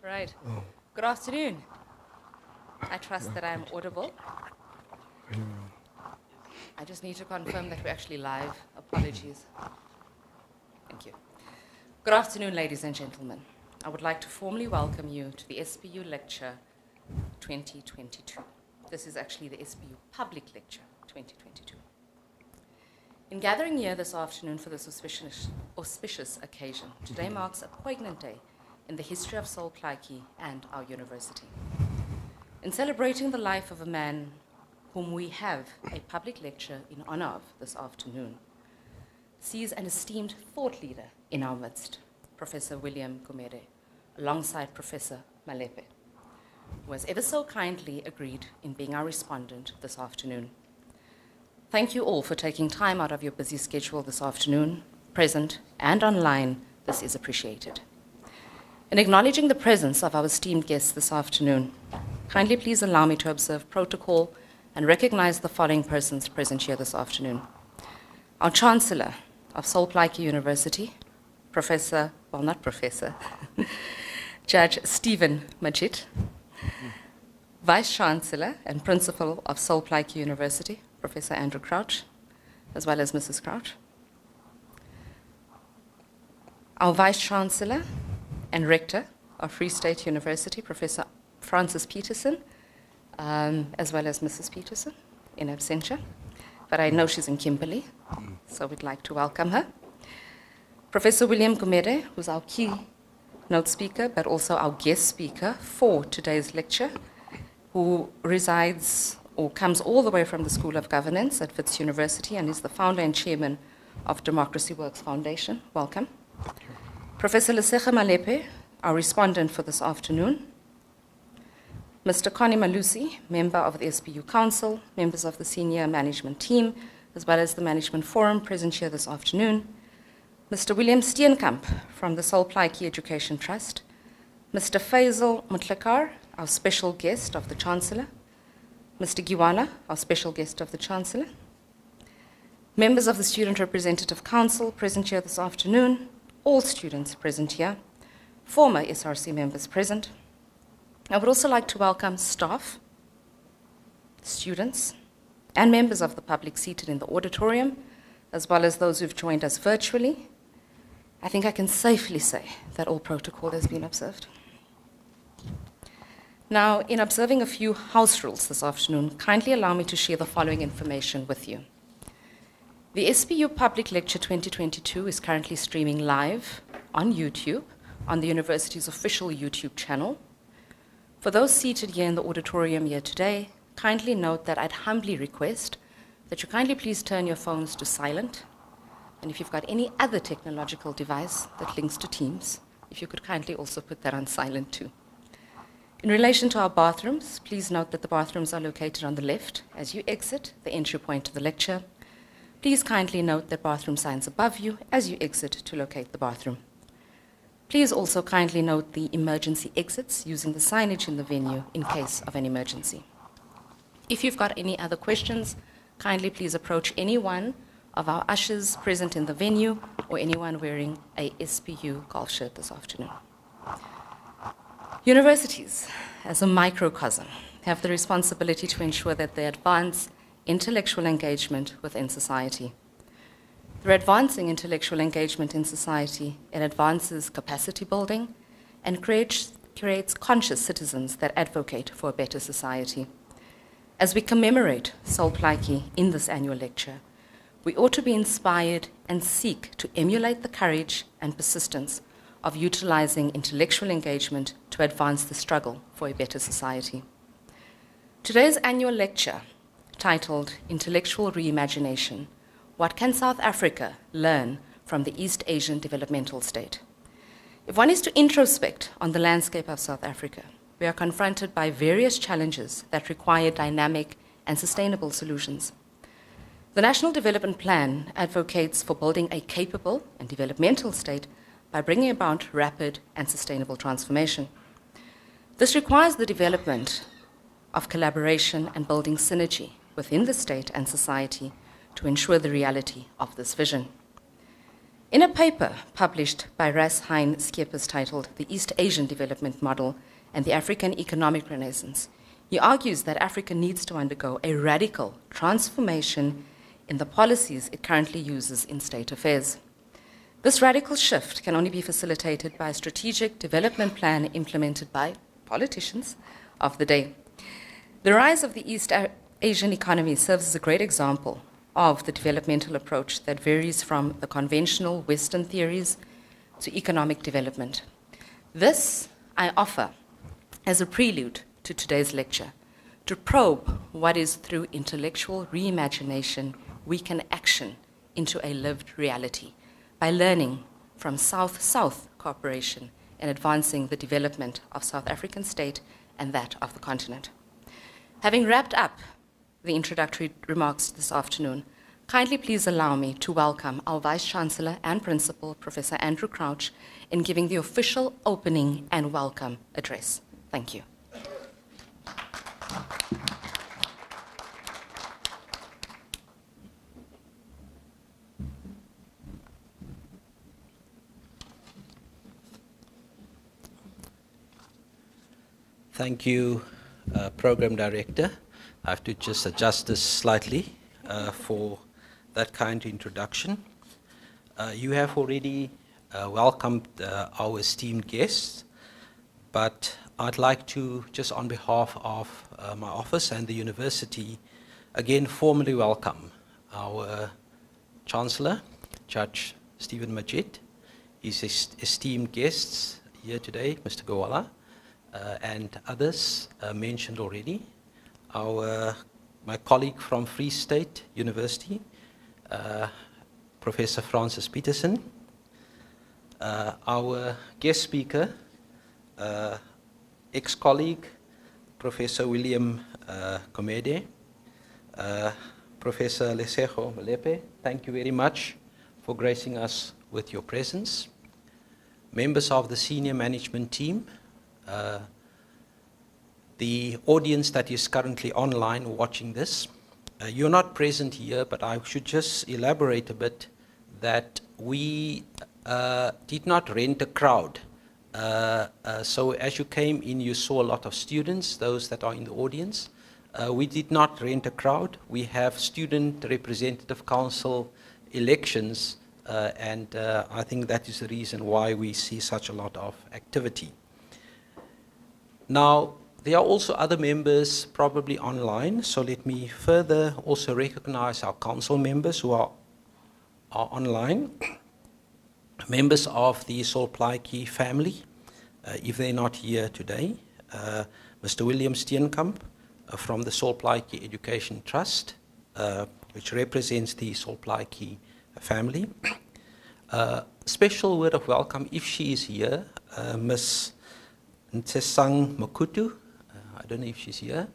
Right. Good afternoon. I trust that I am audible. I just need to confirm that we're actually live. Apologies. Thank you. Good afternoon, ladies and gentlemen. I would like to formally welcome you to the SPU Lecture 2022. This is actually the SPU Public Lecture 2022. In gathering here this afternoon for this auspicious occasion, today marks a poignant day in the history of Sol Plaatje and our university. In celebrating the life of a man whom we have a public lecture in honor of this afternoon, sees an esteemed thought leader in our midst, Professor William Gumede, alongside Professor Malepe, who has ever so kindly agreed in being our respondent this afternoon. Thank you all for taking time out of your busy schedule this afternoon, present and online. This is appreciated. In acknowledging the presence of our esteemed guests this afternoon, kindly please allow me to observe protocol and recognize the following persons present here this afternoon. Our Chancellor of Sol Plaatje University, Judge Stephen Majid, Vice Chancellor and Principal of Sol Plaatje University, Professor Andrew Crouch, as well as Mrs. Crouch. Our Vice Chancellor and Rector of Free State University, Professor Francis Peterson, as well as Mrs. Peterson, in absentia. But I know she's in Kimberley, so we'd like to welcome her. Professor William Gumede, who's our keynote speaker, but also our guest speaker for today's lecture, who resides or comes all the way from the School of Governance at Wits University and is the founder and chairman of Democracy Works Foundation. Welcome. Professor Lesecha Malepe, our respondent for this afternoon. Mr. Connie Malusi, member of the SPU Council, members of the senior management team, as well as the management forum present here this afternoon. Mr. William Steenkamp from the Sol Plaatje Education Trust. Mr. Faisal Mutlakar, our special guest of the Chancellor. Mr. Giwana, our special guest of the Chancellor. Members of the Student Representative Council present here this afternoon. All students present here, former SRC members present. I would also like to welcome staff, students, and members of the public seated in the auditorium, as well as those who've joined us virtually. I think I can safely say that all protocol has been observed. Now, in observing a few house rules this afternoon, kindly allow me to share the following information with you. The SPU Public Lecture 2022 is currently streaming live on YouTube, on the university's official YouTube channel. For those seated here in the auditorium here today, kindly note that I'd humbly request that you kindly please turn your phones to silent. And if you've got any other technological device that links to Teams, if you could kindly also put that on silent too. In relation to our bathrooms, please note that the bathrooms are located on the left as you exit the entry point to the lecture. Please kindly note that bathroom signs above you as you exit to locate the bathroom. Please also kindly note the emergency exits using the signage in the venue in case of an emergency. If you've got any other questions, kindly please approach any one of our ushers present in the venue or anyone wearing a SPU golf shirt this afternoon. Universities, as a microcosm, have the responsibility to ensure that they advance intellectual engagement within society. Through advancing intellectual engagement in society, it advances capacity building and creates conscious citizens that advocate for a better society. As we commemorate Sol Plaatje in this annual lecture, we ought to be inspired and seek to emulate the courage and persistence of utilizing intellectual engagement to advance the struggle for a better society. Today's annual lecture, titled Intellectual Reimagination, What Can South Africa Learn from the East Asian Developmental State? If one is to introspect on the landscape of South Africa, we are confronted by various challenges that require dynamic and sustainable solutions. The National Development Plan advocates for building a capable and developmental state by bringing about rapid and sustainable transformation. This requires the development of collaboration and building synergy within the state and society to ensure the reality of this vision. In a paper published by Ras Hein Skeepers titled The East Asian Development Model and the African Economic Renaissance, he argues that Africa needs to undergo a radical transformation in the policies it currently uses in state affairs. This radical shift can only be facilitated by a strategic development plan implemented by politicians of the day. The rise of the East Asian economy serves as a great example of the developmental approach that varies from the conventional Western theories to economic development. This I offer as a prelude to today's lecture, to probe what is through intellectual reimagination we can action into a lived reality by learning from South-South cooperation in advancing the development of South African state and that of the continent. Having wrapped up the introductory remarks this afternoon, kindly please allow me to welcome our Vice-Chancellor and Principal, Professor Andrew Crouch, in giving the official opening and welcome address. Thank you. Thank you, Program Director. I have to just adjust this slightly for that kind introduction. You have already welcomed our esteemed guests, but I'd like to, just on behalf of my office and the university, again formally welcome our Chancellor, Judge Stephen Majid, his esteemed guests here today, Mr. Gowala, and others mentioned already. My colleague from Free State University, Professor Francis Peterson, our guest speaker, ex-colleague, Professor William Komede, Professor Lesego Malepe, thank you very much for gracing us with your presence. Members of the senior management team, the audience that is currently online watching this, you're not present here, but I should just elaborate a bit that we did not rent a crowd. So as you came in, you saw a lot of students, those that are in the audience. We did not rent a crowd. We have student representative council elections, and I think that is the reason why we see such a lot of activity. Now, there are also other members probably online, so let me further also recognize our council members who are online. Members of the Sol Plaatje family, if they're not here today. Mr. William Steenkamp from the Sol Plaatje Education Trust, which represents the Sol Plaatje family. Special word of welcome, if she is here, Ms. Ntesang Makutu. I don't know if she's here.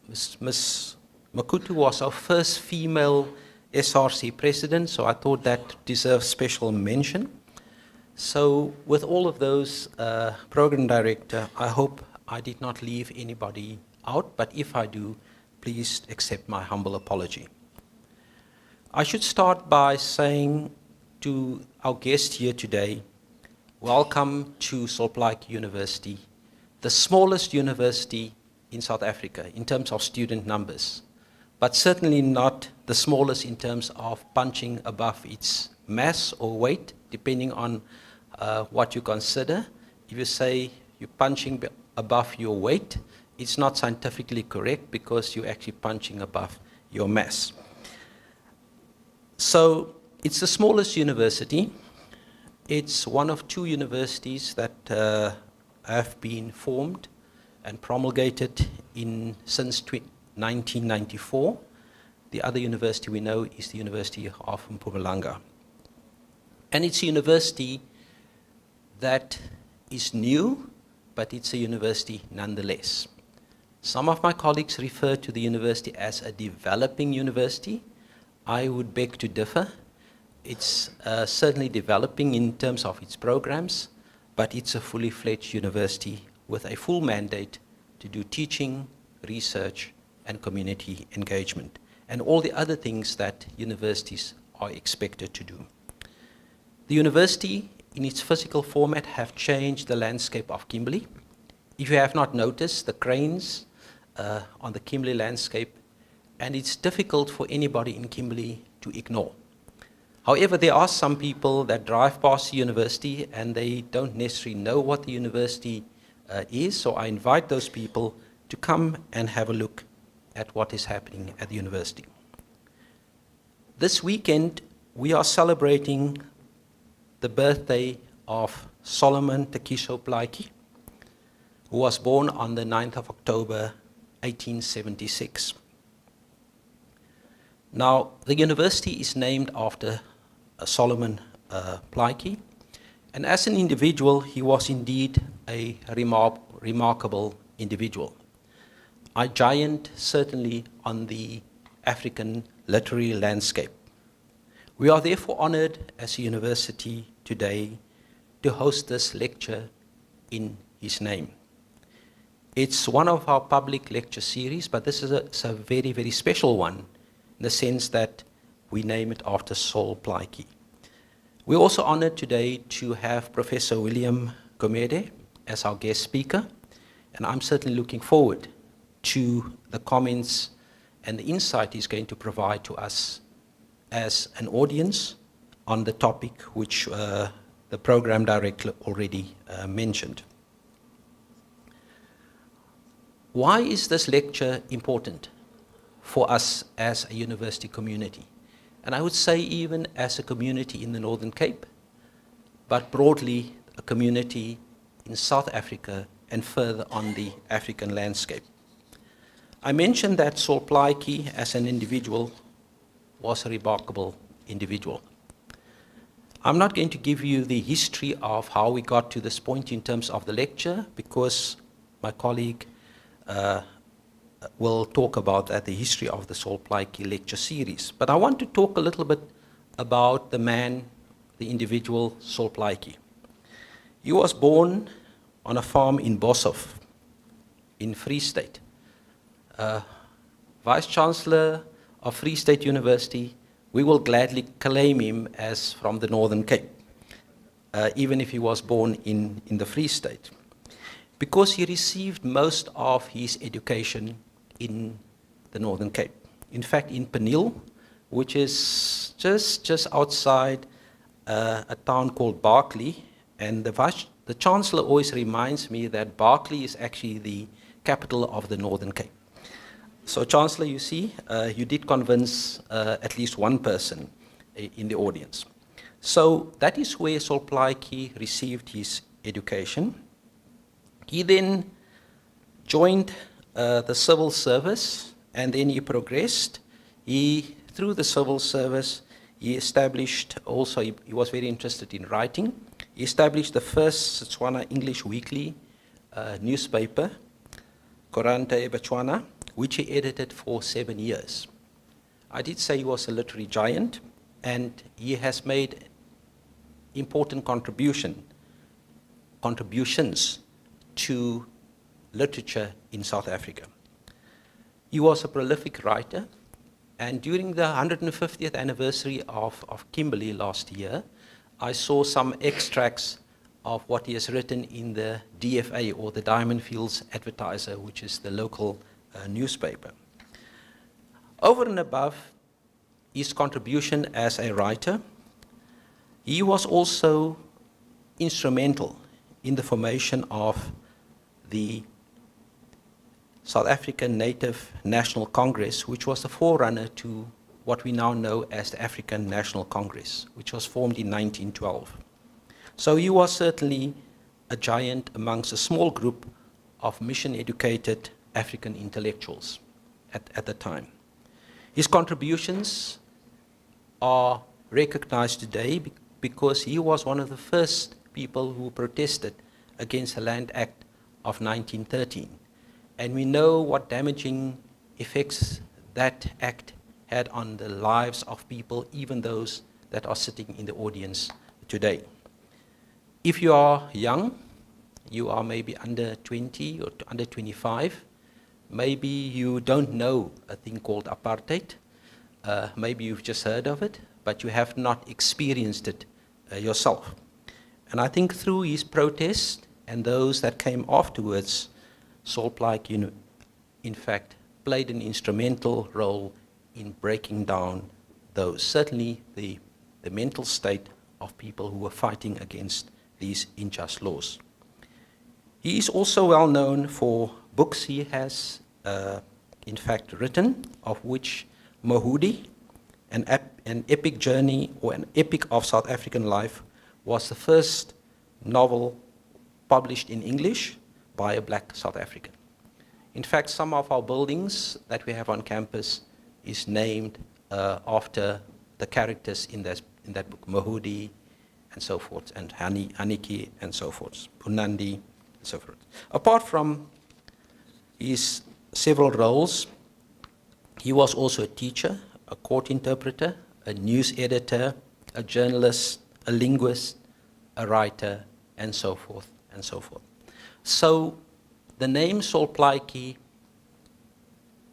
Ms. Makutu was our first female SRC president, so I thought that deserves special mention. So with all of those, Program Director, I hope I did not leave anybody out, but if I do, please accept my humble apology. I should start by saying to our guest here today, welcome to Sol Plaatje University, the smallest university in South Africa in terms of student numbers, but certainly not the smallest in terms of punching above its mass or weight, depending on what you consider. If you say you're punching above your weight, it's not scientifically correct because you're actually punching above your mass. So it's the smallest university. It's one of two universities that have been formed and promulgated since 1994. The other university we know is the University of Mpumalanga. And it's a university that is new, but it's a university nonetheless. Some of my colleagues refer to the university as a developing university. I would beg to differ. It's certainly developing in terms of its programs, but it's a fully fledged university with a full mandate to do teaching, research, and community engagement, and all the other things that universities are expected to do. The university, in its physical format, have changed the landscape of Kimberley. If you have not noticed, the cranes on the Kimberley landscape, and it's difficult for anybody in Kimberley to ignore. However, there are some people that drive past the university and they don't necessarily know what the university is, so I invite those people to come and have a look at what is happening at the university. This weekend, we are celebrating the birthday of Solomon Tekiso Plaatje, who was born on the 9th of October, 1876. Now, the university is named after Solomon Plaatje, and as an individual, he was indeed a remarkable individual. A giant, certainly, on the African literary landscape. We are therefore honored as a university today to host this lecture in his name. It's one of our public lecture series, but this is a very, very special one in the sense that we name it after Sol Plaatje. We're also honored today to have Professor William Gomede as our guest speaker, and I'm certainly looking forward to the comments and the insight he's going to provide to us as an audience on the topic which the program director already mentioned. Why is this lecture important for us as a university community? And I would say even as a community in the Northern Cape, but broadly a community in South Africa and further on the African landscape. I mentioned that Sol Plaatje as an individual was a remarkable individual. I'm not going to give you the history of how we got to this point in terms of the lecture, because my colleague will talk about that, the history of the Sol Plaatje lecture series. But I want to talk a little bit about the man, the individual Sol Plaatje. He was born on a farm in Boshoff in Free State. Vice-Chancellor of Free State University, we will gladly claim him as from the Northern Cape, even if he was born in the Free State, because he received most of his education in the Northern Cape. In fact, in Peniel, which is just outside a town called Berkeley, and the Chancellor always reminds me that Berkeley is actually the capital of the Northern Cape. So, Chancellor, you see, you did convince at least one person in the audience. So that is where Sol Plaatje received his education. He then joined the civil service, and then he progressed. Through the civil service, he established also, he was very interested in writing. He established the first Setswana English weekly newspaper, Korante Botswana, which he edited for 7 years. I did say he was a literary giant, and he has made important contributions to literature in South Africa. He was a prolific writer, and during the 150th anniversary of Kimberley last year, I saw some extracts of what he has written in the DFA, or the Diamond Fields Advertiser, which is the local newspaper. Over and above his contribution as a writer, he was also instrumental in the formation of the South African Native National Congress, which was the forerunner to what we now know as the African National Congress, which was formed in 1912. So he was certainly a giant amongst a small group of mission-educated African intellectuals at the time. His contributions are recognized today because he was one of the first people who protested against the Land Act of 1913. And we know what damaging effects that act had on the lives of people, even those that are sitting in the audience today. If you are young, you are maybe under 20 or under 25, maybe you don't know a thing called apartheid. Maybe you've just heard of it, but you have not experienced it yourself. And I think through his protest and those that came afterwards, Saul Plaatje, in fact, played an instrumental role in breaking down those, certainly the mental state of people who were fighting against these unjust laws. He is also well known for books he has, in fact, written, of which Mahudi, an epic journey or an epic of South African life, was the first novel published in English by a black South African. In fact, some of our buildings that we have on campus is named after the characters in that book, Mahudi and so forth, and Haniki and so forth, Punandi and so forth. Apart from his several roles, he was also a teacher, a court interpreter, a news editor, a journalist, a linguist, a writer, and so forth, and so forth. So the name Saul Plaatje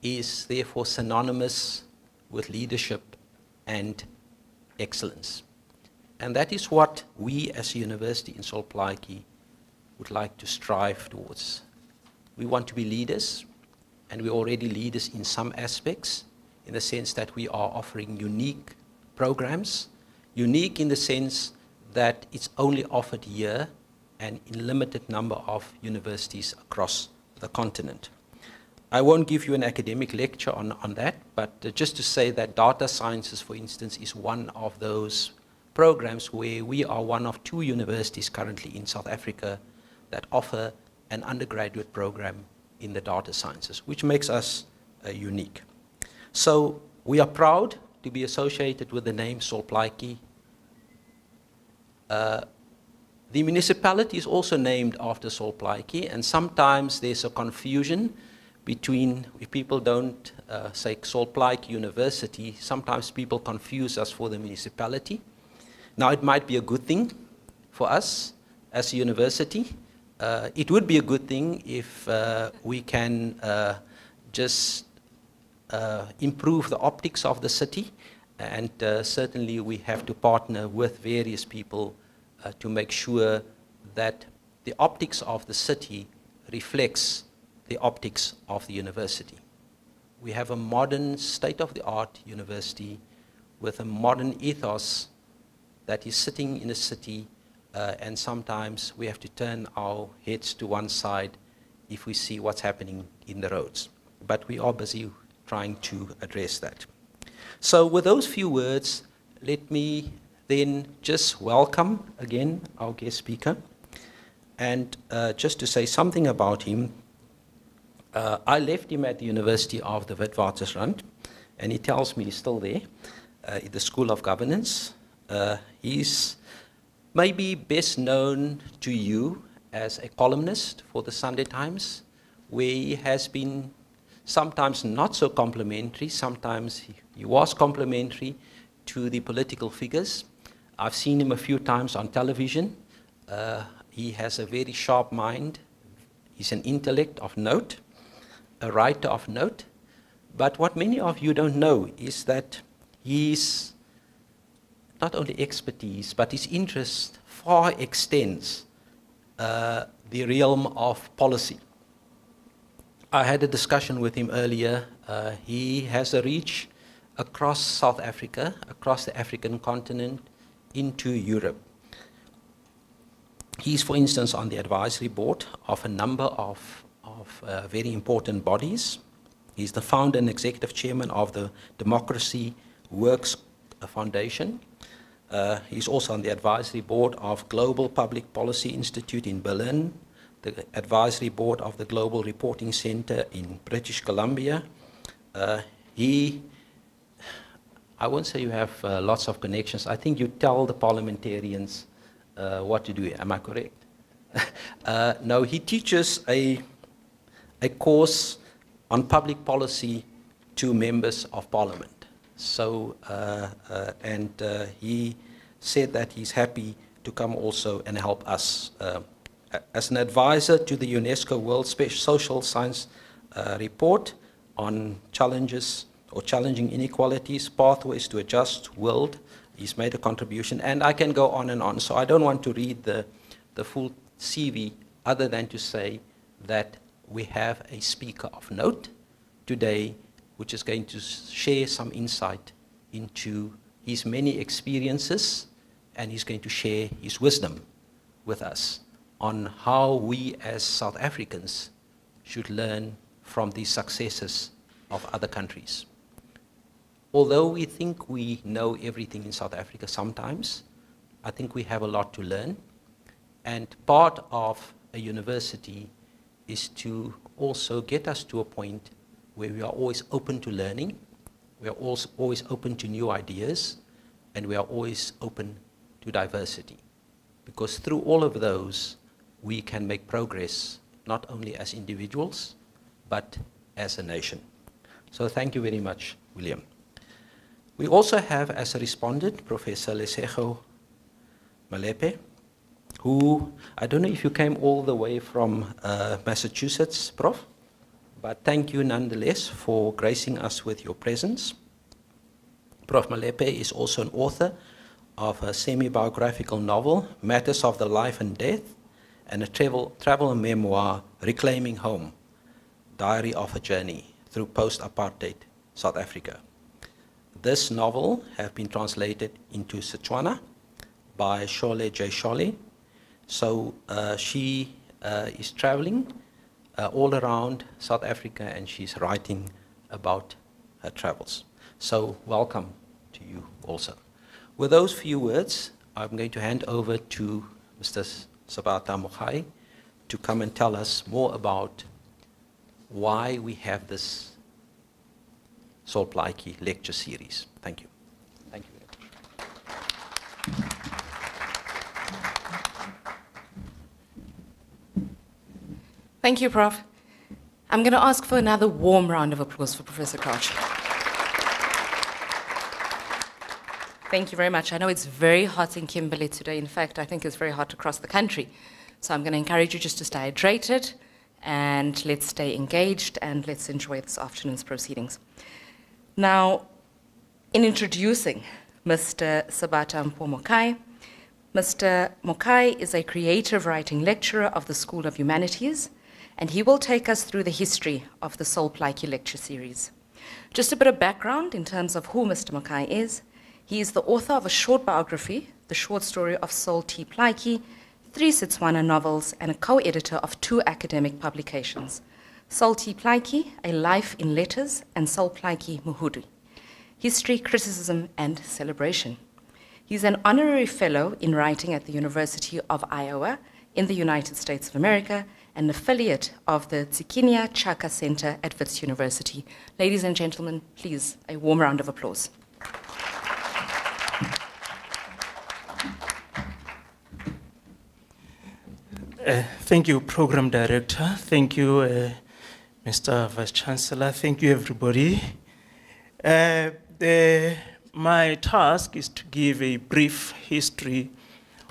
is therefore synonymous with leadership and excellence. And that is what we as a university in Saul Plaatje would like to strive towards. We want to be leaders, and we're already leaders in some aspects, in the sense that we are offering unique programs, unique in the sense that it's only offered here and in limited number of universities across the continent. I won't give you an academic lecture on that, but just to say that data sciences, for instance, is one of those programs where we are one of 2 universities currently in South Africa that offer an undergraduate program in the data sciences, which makes us unique. So we are proud to be associated with the name Saul Plaatje. The municipality is also named after Saul Plaatje, and sometimes there's a confusion between, if people don't say Saul Plaatje University, sometimes people confuse us for the municipality. Now, it might be a good thing for us as a university. It would be a good thing if we can just improve the optics of the city, and certainly we have to partner with various people to make sure that the optics of the city reflects the optics of the university. We have a modern, state-of-the-art university with a modern ethos that is sitting in a city, and sometimes we have to turn our heads to one side if we see what's happening in the roads. But we are busy trying to address that. So with those few words, let me then just welcome again our guest speaker. And just to say something about him, I left him at the University of the Witwatersrand, and he tells me he's still there, at the School of Governance. He's maybe best known to you as a columnist for the Sunday Times, where he has been sometimes not so complimentary, sometimes he was complimentary to the political figures. I've seen him a few times on television. He has a very sharp mind. He's an intellect of note, a writer of note. But what many of you don't know is that he's not only expertise, but his interest far extends the realm of policy. I had a discussion with him earlier. He has a reach across South Africa, across the African continent, into Europe. He's, for instance, on the advisory board of a number of very important bodies. He's the founder and executive chairman of the Democracy Works Foundation. He's also on the advisory board of Global Public Policy Institute in Berlin, the advisory board of the Global Reporting Center in British Columbia. I won't say you have lots of connections. I think you tell the parliamentarians what to do. Am I correct? No, he teaches a course on public policy to members of parliament. So, he said that he's happy to come also and help us. As an advisor to the UNESCO World Social Science Report on challenges or challenging inequalities, pathways to a just world. He's made a contribution, and I can go on and on. So I don't want to read the full CV other than to say that we have a speaker of note today, which is going to share some insight into his many experiences, and he's going to share his wisdom with us on how we as South Africans should learn from the successes of other countries. Although we think we know everything in South Africa sometimes, I think we have a lot to learn. And part of a university is to also get us to a point where we are always open to learning, we are also always open to new ideas, and we are always open to diversity. Because through all of those, we can make progress, not only as individuals, but as a nation. So thank you very much, William. We also have as a respondent, Professor Lesego Malepe, who, I don't know if you came all the way from Massachusetts, Prof, but thank you nonetheless for gracing us with your presence. Prof. Malepe is also an author of a semi-biographical novel, Matters of the Life and Death, and a travel memoir, Reclaiming Home, Diary of a Journey Through Post-Apartheid South Africa. This novel has been translated into Setswana by Shole J. Shole. So she is traveling all around South Africa, and she's writing about her travels. So welcome to you also. With those few words, I'm going to hand over to Mr. Sabata Mokhai to come and tell us more about why we have this Sol Plaatje lecture series. Thank you. Thank you very much. Thank you, Prof. I'm going to ask for another warm round of applause for Professor Crouch. Thank you very much. I know it's very hot in Kimberley today. In fact, I think it's very hot across the country. So I'm going to encourage you just to stay hydrated, and let's stay engaged, and let's enjoy this afternoon's proceedings. Now, in introducing Mr. Sabata Mokhai, Mr. Mokhai is a creative writing lecturer of the School of Humanities, and he will take us through the history of the Sol Plaatje lecture series. Just a bit of background in terms of who Mr. Mokhai is. He is the author of a short biography, The Short Story of Sol T. Plaatje, 3 Setswana novels, and a co-editor of 2 academic publications, Sol T. Plaatje, A Life in Letters, and Sol Plaatje Muhudi, History, Criticism, and Celebration. He's an honorary fellow in writing at the University of Iowa in the United States of America, and an affiliate of the Tsikinya Chaka Center at Wits University. Ladies and gentlemen, please, a warm round of applause. Thank you, Program Director. Thank you, Mr. Vice Chancellor. Thank you, everybody. My task is to give a brief history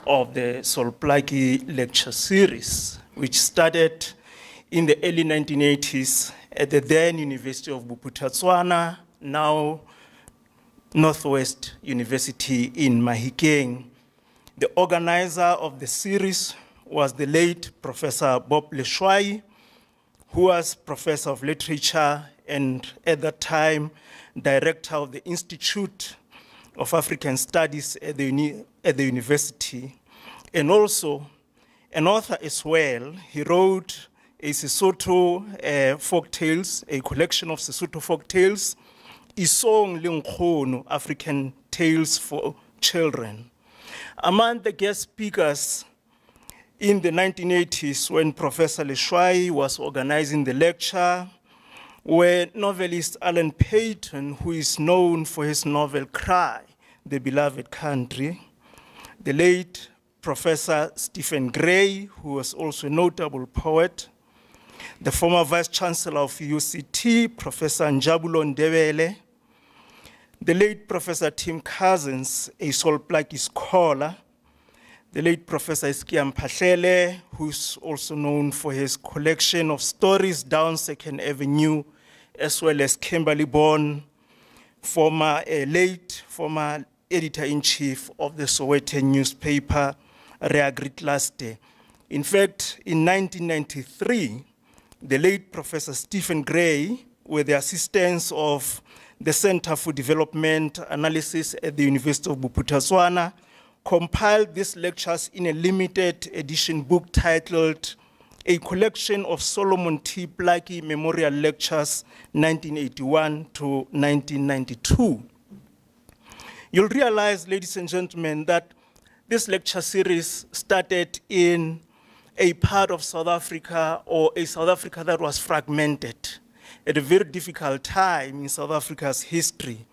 of the Sol Plaatje lecture series, which started in the early 1980s at the then University of Bophuthatswana, now Northwest University in Mahikeng. The organizer of the series was the late Professor Bob Leshwai, who was Professor of Literature and at that time Director of the Institute of African Studies at the university, and also an author as well. He wrote a Sesotho folk tales, a collection of Sesotho folk tales, Isong Lengkhono, African Tales for Children. Among the guest speakers in the 1980s, when Professor Leshwai was organizing the lecture, were novelist Alan Payton, who is known for his novel Cry, The Beloved Country, the late Professor Stephen Gray, who was also a notable poet, the former Vice Chancellor of UCT, Professor Njabulo Ndebele, the late Professor Tim Cousins, a Sol Plaatje scholar, the late Professor Iskia Mphahlele, who's also known for his collection of stories down 2nd Avenue, as well as Kimberley Born, late former editor-in-chief of the Sowetan newspaper, Reagrit Laste. In fact, in 1993, the late Professor Stephen Gray, with the assistance of the Center for Development Analysis at the University of Bophuthatswana, compiled these lectures in a limited edition book titled A Collection of Solomon T. Plaatje Memorial Lectures, 1981 to 1992. You'll realize, ladies and gentlemen, that this lecture series started in a part of South Africa, or a South Africa that was fragmented at a very difficult time in South Africa's history.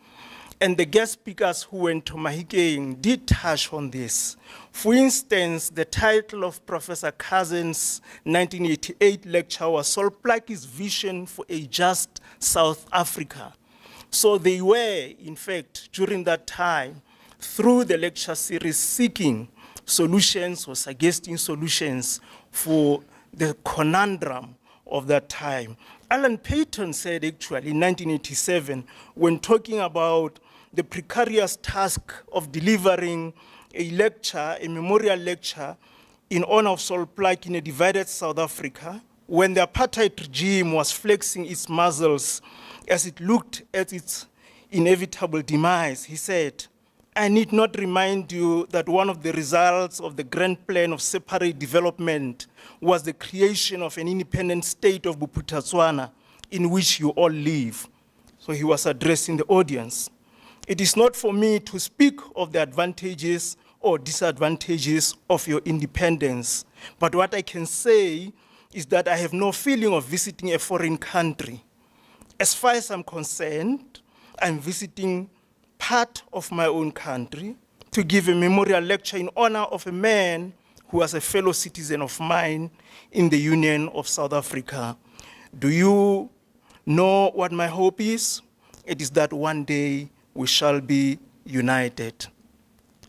And the guest speakers who went to Mahikeng did touch on this. For instance, the title of Professor Cousin's 1988 lecture was Sol Plaatje's Vision for a Just South Africa. So they were, in fact, during that time, through the lecture series, seeking solutions or suggesting solutions for the conundrum of that time. Alan Paton said, actually, in 1987, when talking about the precarious task of delivering a lecture, a memorial lecture, in honor of Sol Plaatje in a divided South Africa, when the apartheid regime was flexing its muscles as it looked at its inevitable demise, he said, I need not remind you that one of the results of the grand plan of separate development was the creation of an independent state of Bophuthatswana in which you all live. So he was addressing the audience. It is not for me to speak of the advantages or disadvantages of your independence, but what I can say is that I have no feeling of visiting a foreign country. As far as I'm concerned, I'm visiting part of my own country to give a memorial lecture in honor of a man who was a fellow citizen of mine in the Union of South Africa. Do you know what my hope is? It is that one day we shall be united.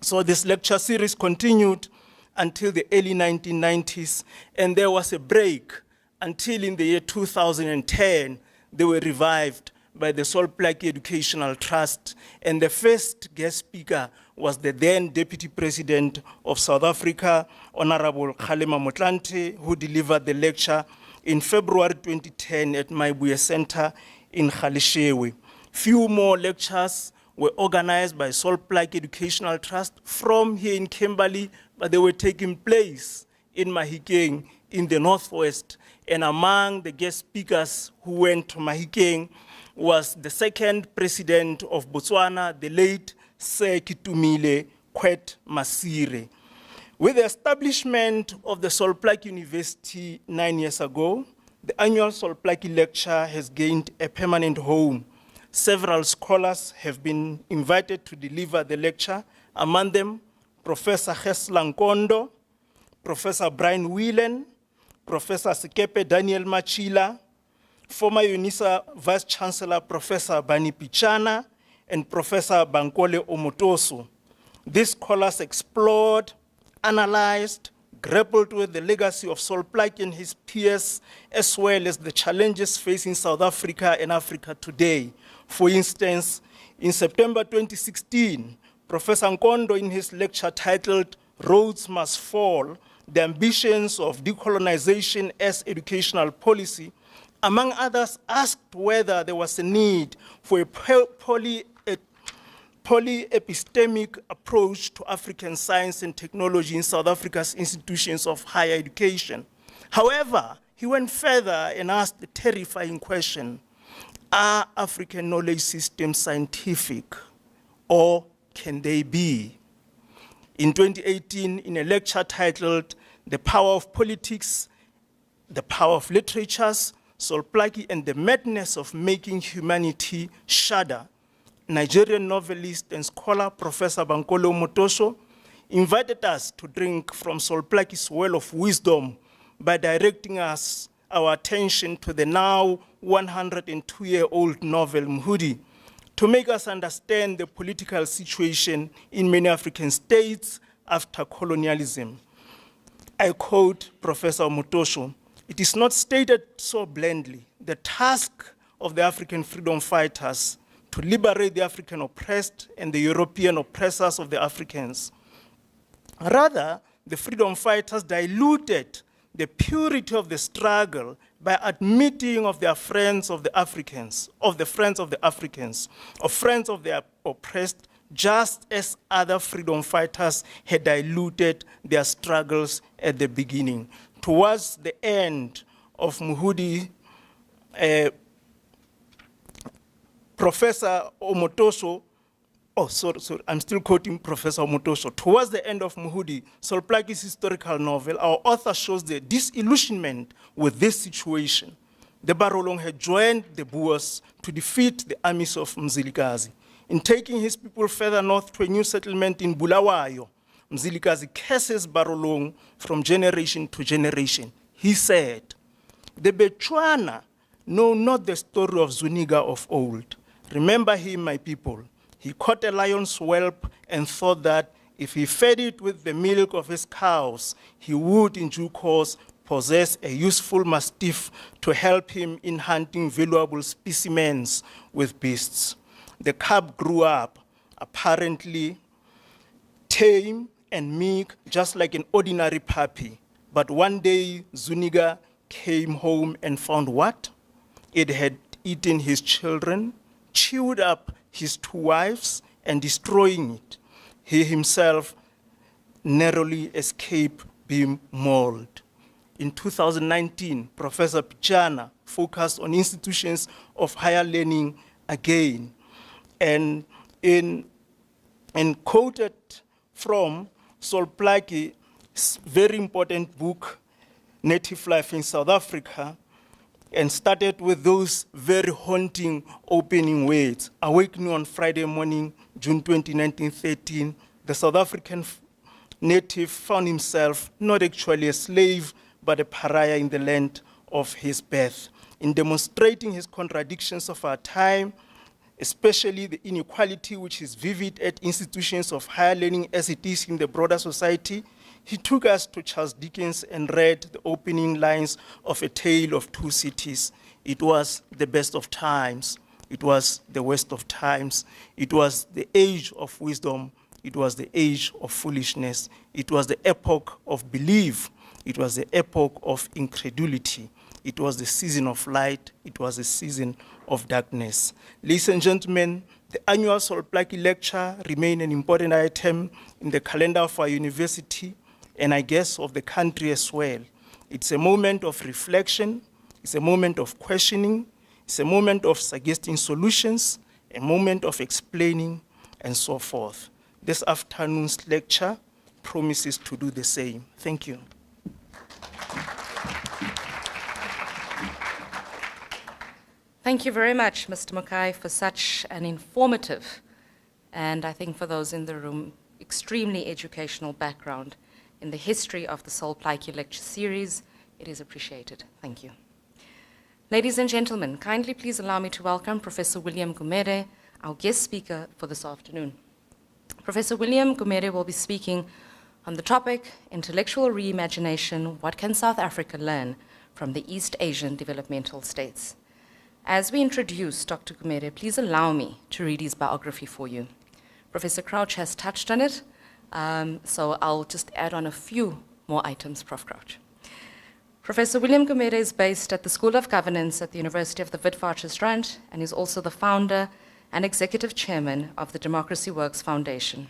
So this lecture series continued until the early 1990s, and there was a break until in the year 2010, they were revived by the Sol Plaatje Educational Trust, and the first guest speaker was the then Deputy President of South Africa, Honorable Kgalema Motlanthe, who delivered the lecture in February 2010 at Maibuye Center in Galeshewe. Few more lectures were organized by Sol Plaatje Educational Trust from here in Kimberley, but they were taking place in Mahikeng in the Northwest. And among the guest speakers who went to Mahikeng was the second president of Botswana, the late Sir Kitumile Kwet Masire. With the establishment of the Sol Plaatje University 9 years ago, the annual Sol Plaatje lecture has gained a permanent home. Several scholars have been invited to deliver the lecture, among them Professor Hesla Nkondo, Professor Brian Whelan, Professor Sikepe Daniel Machila, former UNISA Vice Chancellor Professor Bani Pichana, and Professor Bankole Omotoso. These scholars explored, analyzed, grappled with the legacy of Sol Plaatje and his peers, as well as the challenges facing South Africa and Africa today. For instance, in September 2016, Professor Nkondo, in his lecture titled Roads Must Fall, the Ambitions of Decolonization as Educational Policy, among others, asked whether there was a need for a polyepistemic approach to African science and technology in South Africa's institutions of higher education. However, he went further and asked the terrifying question, are African knowledge systems scientific, or can they be? In 2018, in a lecture titled The Power of Politics, the Power of Literatures, Sol Plaatje and the Madness of Making Humanity Shudder, Nigerian novelist and scholar Professor Bankole Omotoso invited us to drink from Sol Plaatje's well of wisdom by directing our attention to the now 102-year-old novel Mhudi, to make us understand the political situation in many African states after colonialism. I quote Professor Omotoso, "It is not stated so blandly, the task of the African freedom fighters to liberate the African oppressed and the European oppressors of the Africans. Rather, the freedom fighters diluted the purity of the struggle by admitting of their friends of the Africans, of the friends of the Africans, of friends of the oppressed, just as other freedom fighters had diluted their struggles at the beginning. Towards the end of Muhudi, Professor Omotoso, I'm still quoting Professor Omotoso. Towards the end of Muhudi, Solplaatje's historical novel, our author shows the disillusionment with this situation. The Barolong had joined the Boers to defeat the armies of Mzilikazi. In taking his people further north to a new settlement in Bulawayo, Mzilikazi curses Barolong from generation to generation. He said, "The Bechuana know not the story of Zuniga of old. Remember him, my people. He caught a lion's whelp and thought that if he fed it with the milk of his cows, he would in due course possess a useful mastiff to help him in hunting valuable specimens with beasts. The cub grew up, apparently tame and meek, just like an ordinary puppy. But one day, Zuniga came home and found what? It had eaten his children, chewed up his 2 wives, and destroying it. He himself narrowly escaped being mauled." In 2019, Professor Pichana focused on institutions of higher learning again, and quoted from Solplaatje's very important book, Native Life in South Africa, and started with those very haunting opening words. Awakening on Friday morning, June 20, 1913, the South African native found himself not actually a slave, but a pariah in the land of his birth. In demonstrating his contradictions of our time, especially the inequality which is vivid at institutions of higher learning as it is in the broader society, he took us to Charles Dickens and read the opening lines of A Tale of Two Cities. It was the best of times. It was the worst of times. It was the age of wisdom. It was the age of foolishness. It was the epoch of belief. It was the epoch of incredulity. It was the season of light. It was the season of darkness. Ladies and gentlemen, the annual Solplaatje lecture remains an important item in the calendar of our university, and I guess of the country as well. It's a moment of reflection, it's a moment of questioning, it's a moment of suggesting solutions, a moment of explaining, and so forth. This afternoon's lecture promises to do the same. Thank you. Thank you very much, Mr. Mukai, for such an informative, and I think for those in the room, extremely educational background in the history of the Solplaatje lecture series. It is appreciated. Thank you. Ladies and gentlemen, kindly please allow me to welcome Professor William Gumede, our guest speaker for this afternoon. Professor William Gumede will be speaking on the topic, Intellectual Reimagination, What Can South Africa Learn from the East Asian Developmental States? As we introduce Dr. Gumede, please allow me to read his biography for you. Professor Crouch has touched on it, so I'll just add on a few more items, Prof. Crouch. Professor William Gumede is based at the School of Governance at the University of the Witwatersrand and is also the founder and executive chairman of the Democracy Works Foundation.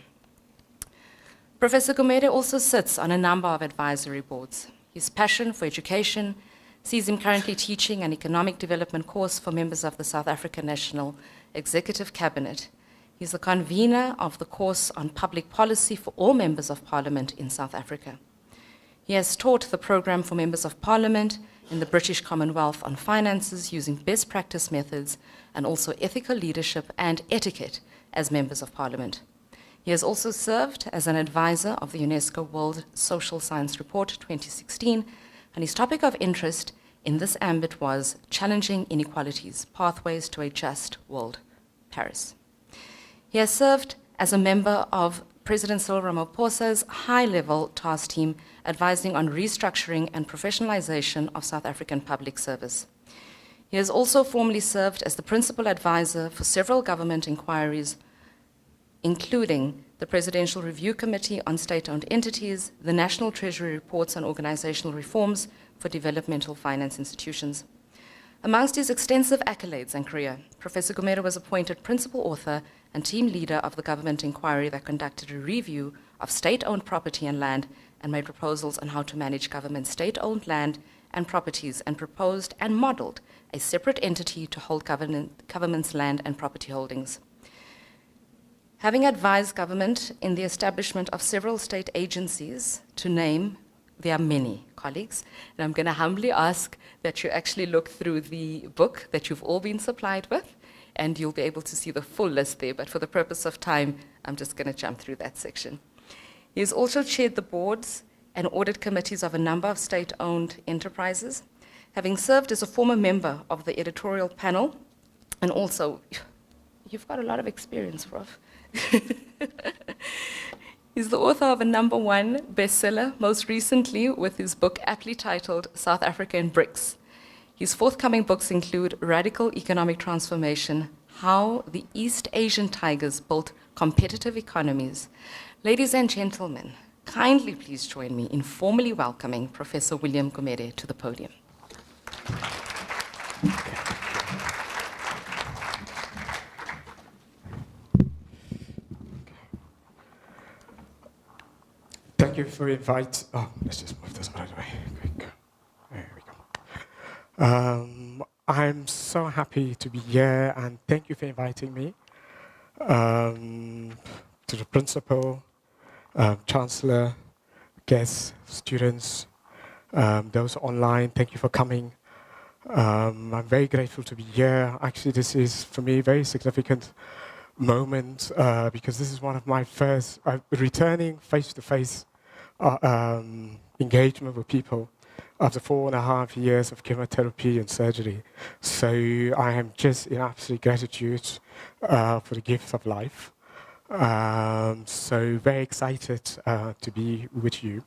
Professor Gumede also sits on a number of advisory boards. His passion for education sees him currently teaching an economic development course for members of the South African National Executive Cabinet. He's the convener of the course on public policy for all members of parliament in South Africa. He has taught the program for members of parliament in the British Commonwealth on finances using best practice methods and also ethical leadership and etiquette as members of parliament. He has also served as an advisor of the UNESCO World Social Science Report 2016, and his topic of interest in this ambit was Challenging Inequalities, Pathways to a Just World, Paris. He has served as a member of President Cyril Ramaphosa's high-level task team advising on restructuring and professionalization of South African public service. He has also formerly served as the principal advisor for several government inquiries, including the Presidential Review Committee on State-Owned Entities, the National Treasury Reports on Organizational Reforms for Developmental Finance Institutions. Amongst his extensive accolades and career, Professor Gumede was appointed principal author and team leader of the government inquiry that conducted a review of state-owned property and land and made proposals on how to manage government state-owned land and properties, and proposed and modeled a separate entity to hold government's land and property holdings. Having advised government in the establishment of several state agencies, to name, there are many, colleagues, and I'm going to humbly ask that you actually look through the book that you've all been supplied with, and you'll be able to see the full list there, but for the purpose of time, I'm just going to jump through that section. He has also chaired the boards and audit committees of a number of state-owned enterprises, having served as a former member of the editorial panel, and also, you've got a lot of experience, Prof. He's the author of a #1 bestseller, most recently with his book aptly titled South Africa in BRICS. His forthcoming books include Radical Economic Transformation, How the East Asian Tigers Built Competitive Economies. Ladies and gentlemen, kindly please join me in formally welcoming Professor William Gumede to the podium. Thank you for inviting. Oh, let's just move this out of the way. Quick. There we go. I'm so happy to be here, and thank you for inviting me. To the principal, chancellor, guests, students, those online, thank you for coming. I'm very grateful to be here. Actually, this is, for me, a very significant moment because this is one of my first returning face-to-face engagement with people after 4.5 years of chemotherapy and surgery. So I am just in absolute gratitude for the gift of life. So very excited to be with you.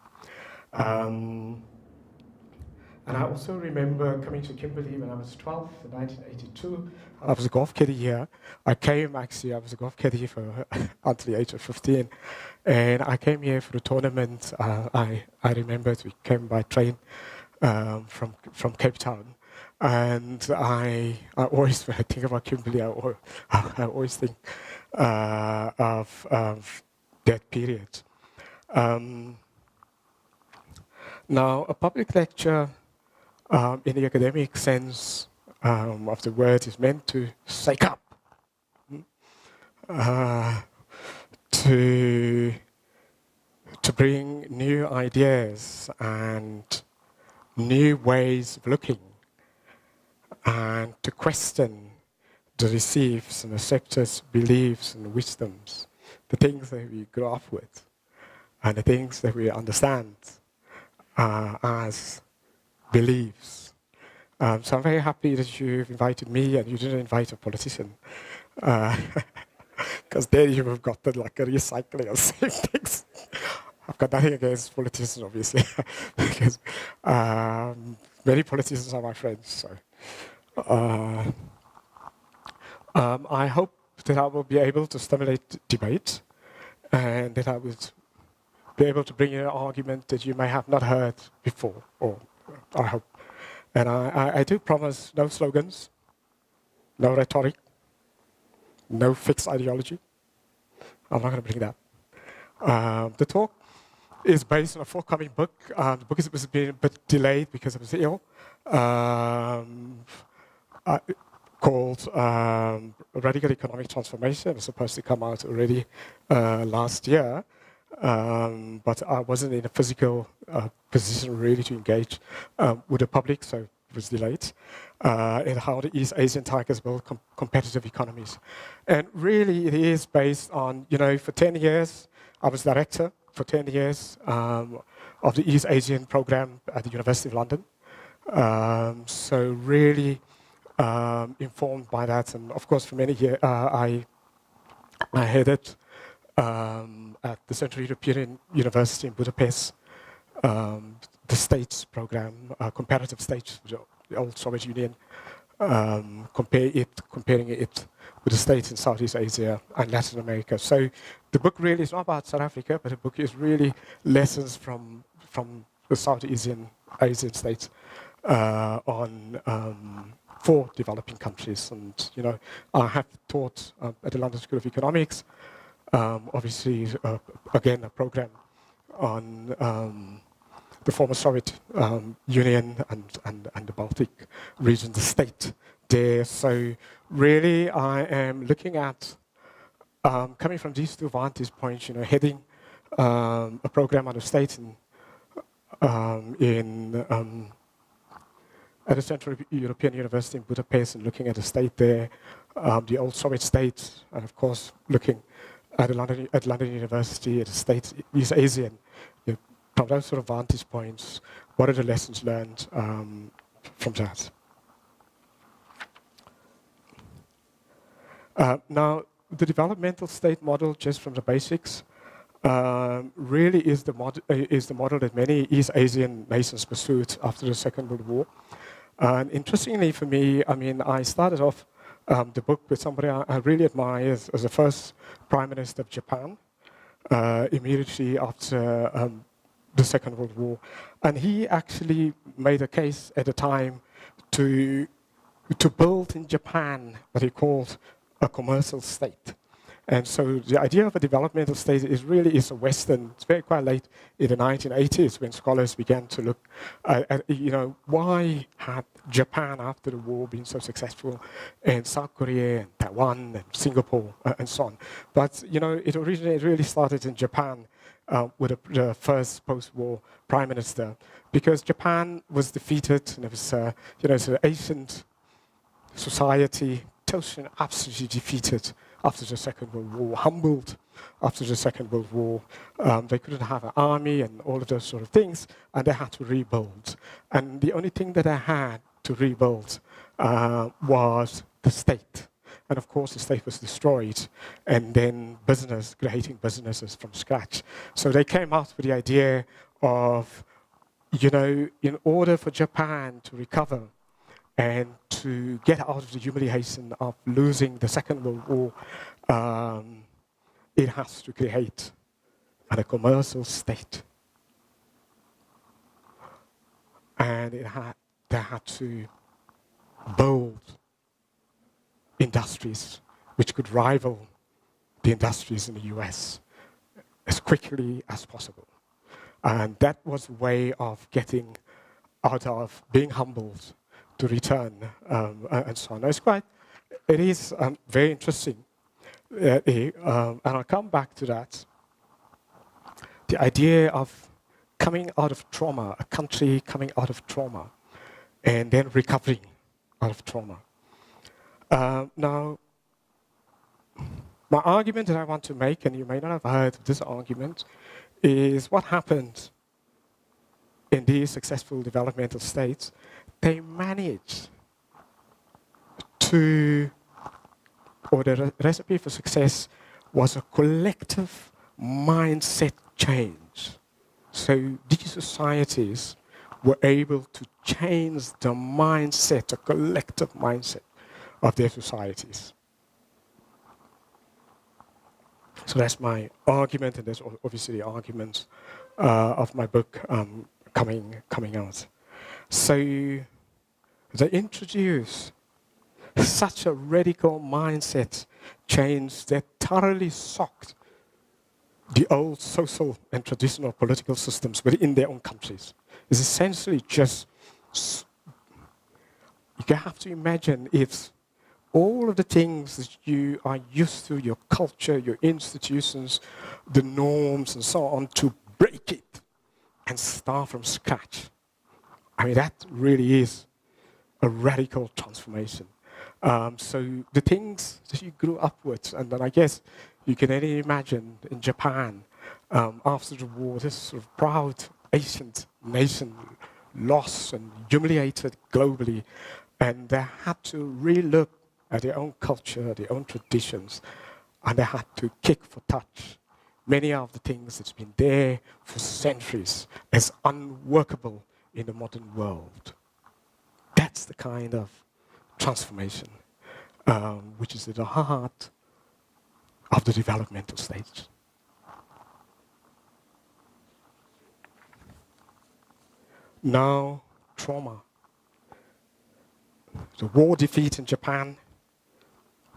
And I also remember coming to Kimberley when I was 12 in 1982. I was a golf caddy here. I was a golf caddy for until the age of 15. And I came here for a tournament. I remembered we came by train from Cape Town. And I always, when I think about Kimberley, I always think of that period. Now, a public lecture in the academic sense of the word is meant to shake up, to bring new ideas and new ways of looking, and to question the receives and acceptors, beliefs and wisdoms, the things that we grow up with, and the things that we understand as beliefs. So I'm very happy that you've invited me and you didn't invite a politician. Because there you have got like a recycling of same things. I've got nothing against politicians, obviously. Because many politicians are my friends. So I hope that I will be able to stimulate debate and that I would be able to bring in an argument that you may have not heard before, or I hope. And I do promise no slogans, no rhetoric, no fixed ideology. I'm not going to bring that. The talk is based on a forthcoming book. The book was being a bit delayed because I was ill, called Radical Economic Transformation. It was supposed to come out already last year. But I wasn't in a physical position really to engage with the public, so it was delayed. And how the East Asian Tigers build competitive economies. And really it is based on, for 10 years, I was director for 10 years of the East Asian program at the University of London. So really informed by that. And of course, for many years, I headed at the Central European University in Budapest, the States program, comparative states, the old Soviet Union comparing it with the states in Southeast Asia and Latin America. So the book really is not about South Africa, but the book is really lessons from the Southeast Asian states for developing countries. And I have taught at the London School of Economics, obviously, again, a program on the former Soviet Union and the Baltic region, the state there. So really, I am looking at, coming from these two vantage points, heading a program on the state at the Central European University in Budapest, and looking at the state there, the old Soviet state, and of course looking at London University, at the state, East Asian. From those sort of vantage points, what are the lessons learned from that? Now, the developmental state model, just from the basics, really is the model that many East Asian nations pursued after the Second World War. And interestingly for me, I started off the book with somebody I really admire as the first Prime Minister of Japan, immediately after the Second World War. And he actually made a case at the time to build in Japan what he called a commercial state. And so the idea of a developmental state is a Western. It's very quite late in the 1980s when scholars began to look at why had Japan after the war been so successful, and South Korea and Taiwan and Singapore and so on. But it originally really started in Japan with the first post-war prime minister, because Japan was defeated, and it was it's an ancient society, totally and absolutely defeated after the Second World War, humbled after the Second World War. They couldn't have an army and all of those sort of things, and they had to rebuild. And the only thing that they had to rebuild was the state. And of course, the state was destroyed, and then creating businesses from scratch. So they came out with the idea of, in order for Japan to recover and to get out of the humiliation of losing the Second World War, it has to create a commercial state. And they had to build industries which could rival the industries in the US as quickly as possible. And that was a way of getting out of being humbled to return, and so on. It is very interesting. And I'll come back to that. The idea of coming out of trauma, a country coming out of trauma, and then recovering out of trauma. Now, my argument that I want to make, and you may not have heard of this argument, is what happened in these successful developmental states. They managed the recipe for success was a collective mindset change. So these societies were able to change the mindset, a collective mindset of their societies. So that's my argument, and there's obviously the arguments of my book coming out. So they introduce such a radical mindset change that thoroughly shocked the old social and traditional political systems within their own countries. It's essentially just, you have to imagine if all of the things that you are used to, your culture, your institutions, the norms and so on, to break it and start from scratch. That really is a radical transformation. So the things that you grew up with, and then I guess you can only imagine in Japan, after the war, this sort of proud Asian nation lost and humiliated globally, and they had to relook at their own culture, their own traditions, and they had to kick for touch many of the things that's been there for centuries as unworkable in the modern world. That's the kind of transformation, which is at the heart of the developmental stage. Now, trauma. The war defeat in Japan,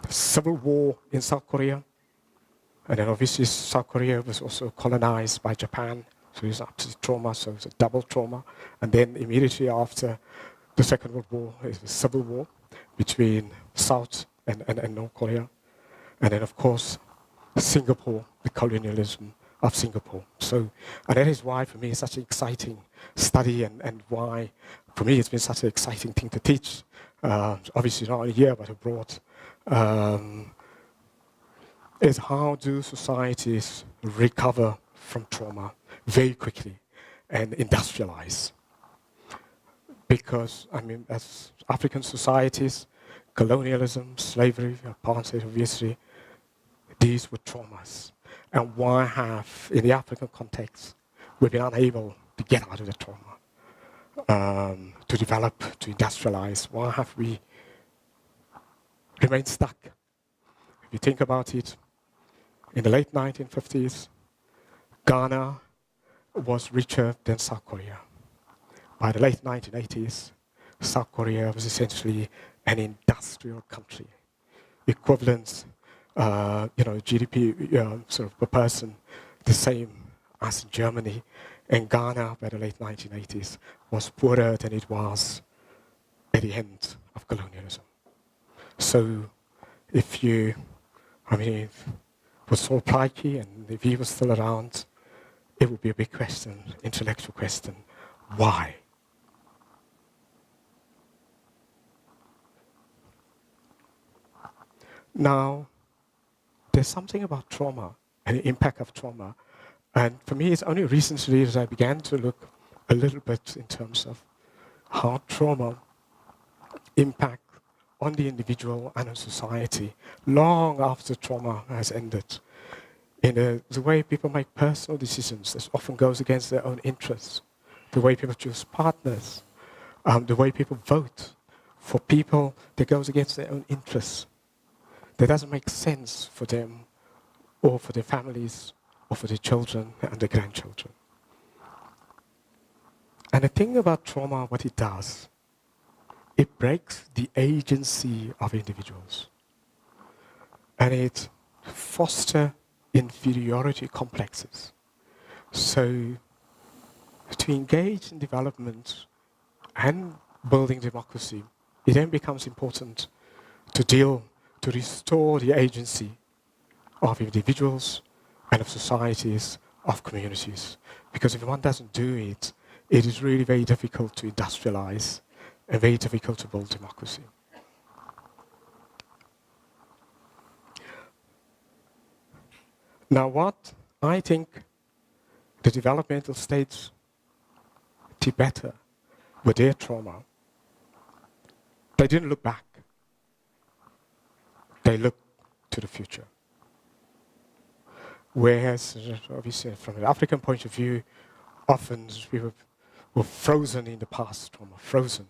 the civil war in South Korea, and then obviously South Korea was also colonized by Japan, so it's absolute trauma, so it's a double trauma. And then immediately after the Second World War is the civil war between South and North Korea. And then of course, Singapore, the colonialism of Singapore. So, and that is why for me it's such an exciting study and why for me it's been such an exciting thing to teach. Obviously not only here but abroad. Is how do societies recover from trauma very quickly and industrialize? Because, I mean, as African societies, colonialism, slavery, apartheid, obviously, these were traumas. And why have, in the African context, we've been unable to get out of the trauma, to develop, to industrialize? Why have we remained stuck? If you think about it, in the late 1950s, Ghana was richer than South Korea. By the late 1980s, South Korea was essentially an industrial country, equivalent, GDP sort of per person, the same as in Germany. And Ghana, by the late 1980s, was poorer than it was at the end of colonialism. So, if you, with Saul Plaatje, and if he was still around, it would be a big question, intellectual question. Why? Now, there's something about trauma and the impact of trauma. And for me, it's only recently that I began to look a little bit in terms of how trauma impacts on the individual and on society long after trauma has ended. In the way people make personal decisions, this often goes against their own interests. The way people choose partners, the way people vote for people that goes against their own interests. That doesn't make sense for them or for their families or for their children and their grandchildren. And the thing about trauma, what it does, it breaks the agency of individuals. And it fosters inferiority complexes. So to engage in development and building democracy, it then becomes important to restore the agency of individuals and of societies, of communities. Because if one doesn't do it, it is really very difficult to industrialize and very difficult to build democracy. Now what I think the developmental states did better with their trauma, they didn't look back. They looked to the future. Whereas, obviously, from an African point of view, often we were frozen in the past trauma, frozen.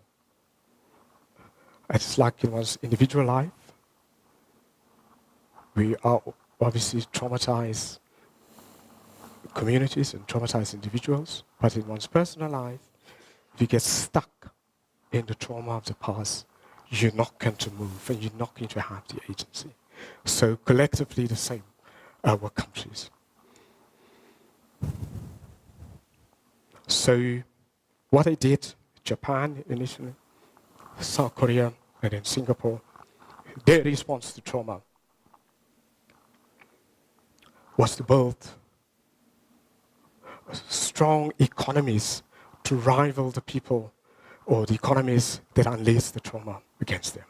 It's like it was individual life. We are obviously traumatized communities and traumatized individuals, but in one's personal life, if you get stuck in the trauma of the past, you're not going to move and you're not going to have the agency. So collectively the same were countries. So what I did, Japan initially, South Korea, and then Singapore, their response to trauma was to build strong economies to rival the people or the economies that unleash the trauma against them.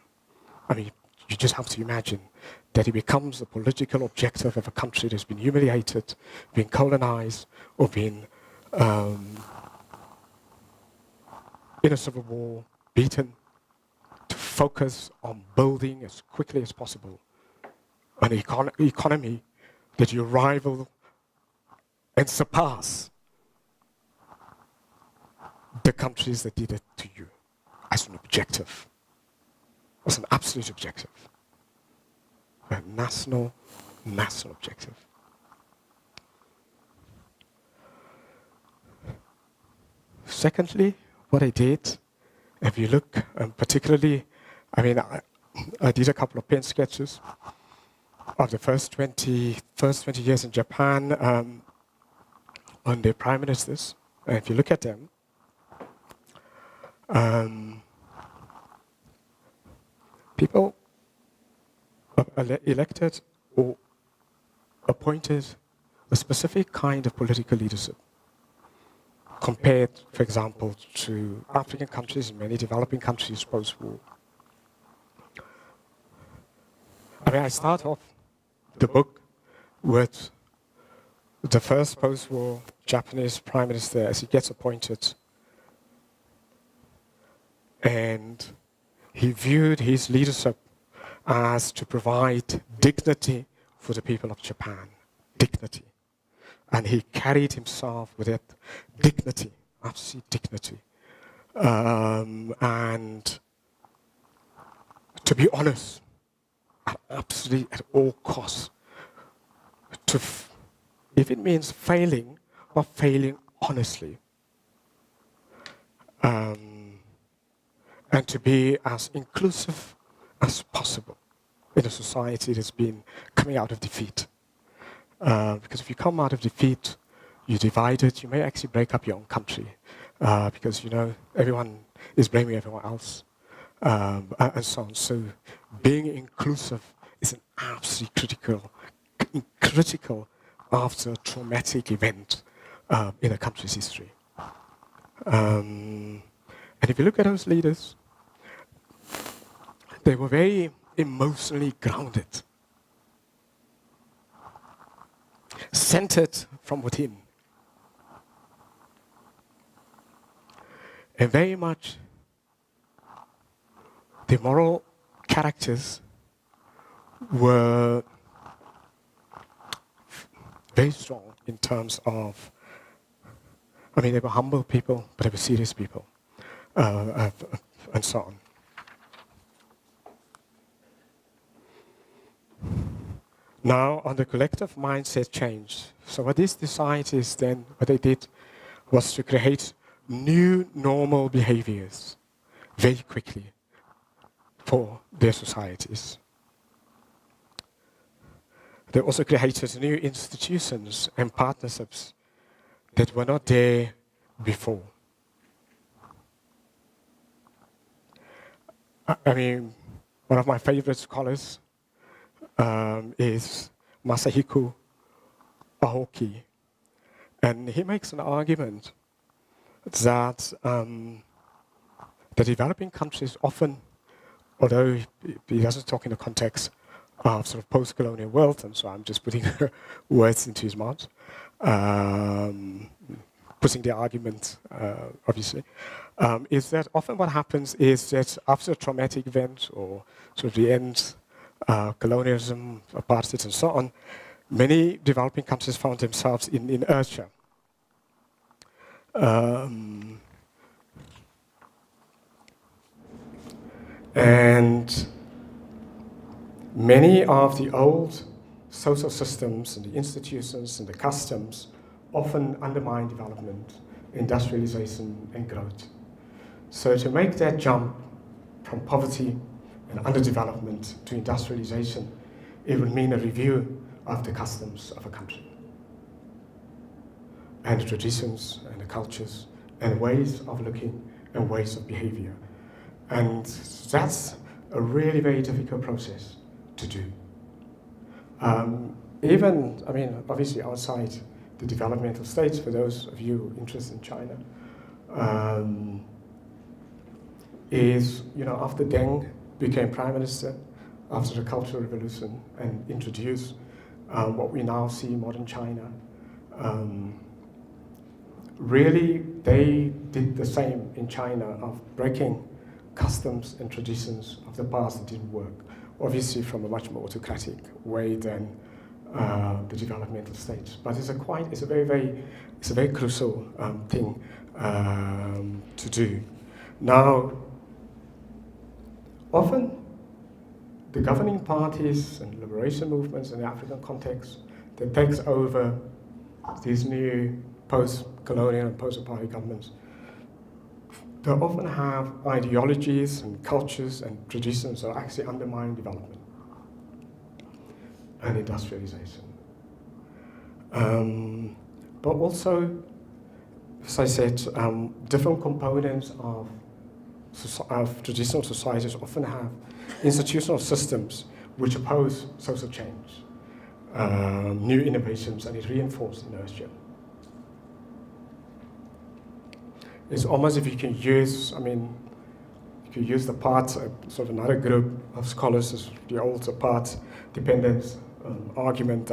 I mean, you just have to imagine that it becomes a political objective of a country that's been humiliated, been colonized, or been in a civil war, beaten, to focus on building as quickly as possible an economy that you rival and surpass the countries that did it to you as an objective. was an absolute objective. A national objective. Secondly, what I did, if you look, particularly, I did a couple of pen sketches of the first 20 years in Japan on their prime ministers. And if you look at them, people elected or appointed a specific kind of political leadership compared, for example, to African countries and many developing countries post-war. I start off the book with the first post-war Japanese prime minister as he gets appointed. And he viewed his leadership as to provide dignity for the people of Japan. Dignity. And he carried himself with that dignity, absolute dignity. And to be honest, absolutely at all costs, if it means failing, but failing honestly. And to be as inclusive as possible in a society that's been coming out of defeat. Because if you come out of defeat, you're divided, you may actually break up your own country. Because, everyone is blaming everyone else. And so on. So being inclusive is an absolutely critical after a traumatic event in a country's history. And if you look at those leaders, they were very emotionally grounded, centered from within, and very much the moral characters were very strong in terms of, they were humble people, but they were serious people, and so on. Now, on the collective mindset change, so what these societies then, what they did was to create new normal behaviors very quickly for their societies. They also created new institutions and partnerships that were not there before. One of my favorite scholars is Masahiko Aoki. And he makes an argument that the developing countries often, although he doesn't talk in the context of sort of post-colonial world, and so I'm just putting words into his mouth, pushing the argument, obviously, is that often what happens is that after a traumatic event or sort of the end, colonialism, apartheid, and so on, many developing countries found themselves in inertia. And many of the old social systems and the institutions and the customs often undermine development, industrialization, and growth. So to make that jump from poverty and underdevelopment to industrialization, it would mean a review of the customs of a country, and the traditions and the cultures and ways of looking and ways of behavior. And that's a really very difficult process to do. Obviously outside the developmental states, for those of you interested in China, after Deng became prime minister, after the Cultural Revolution, and introduced what we now see modern China, really they did the same in China of breaking customs and traditions of the past that didn't work, obviously from a much more autocratic way than the developmental states. But it's a very crucial thing to do. Now, often the governing parties and liberation movements in the African context that takes over these new post-colonial and post-apartheid governments, they often have ideologies and cultures and traditions that actually undermine development and industrialization. But also, as I said, different components of traditional societies often have institutional systems which oppose social change, new innovations, and it reinforces inertia. It's almost if you can use, you can use the parts, sort of another group of scholars, is the old part dependence argument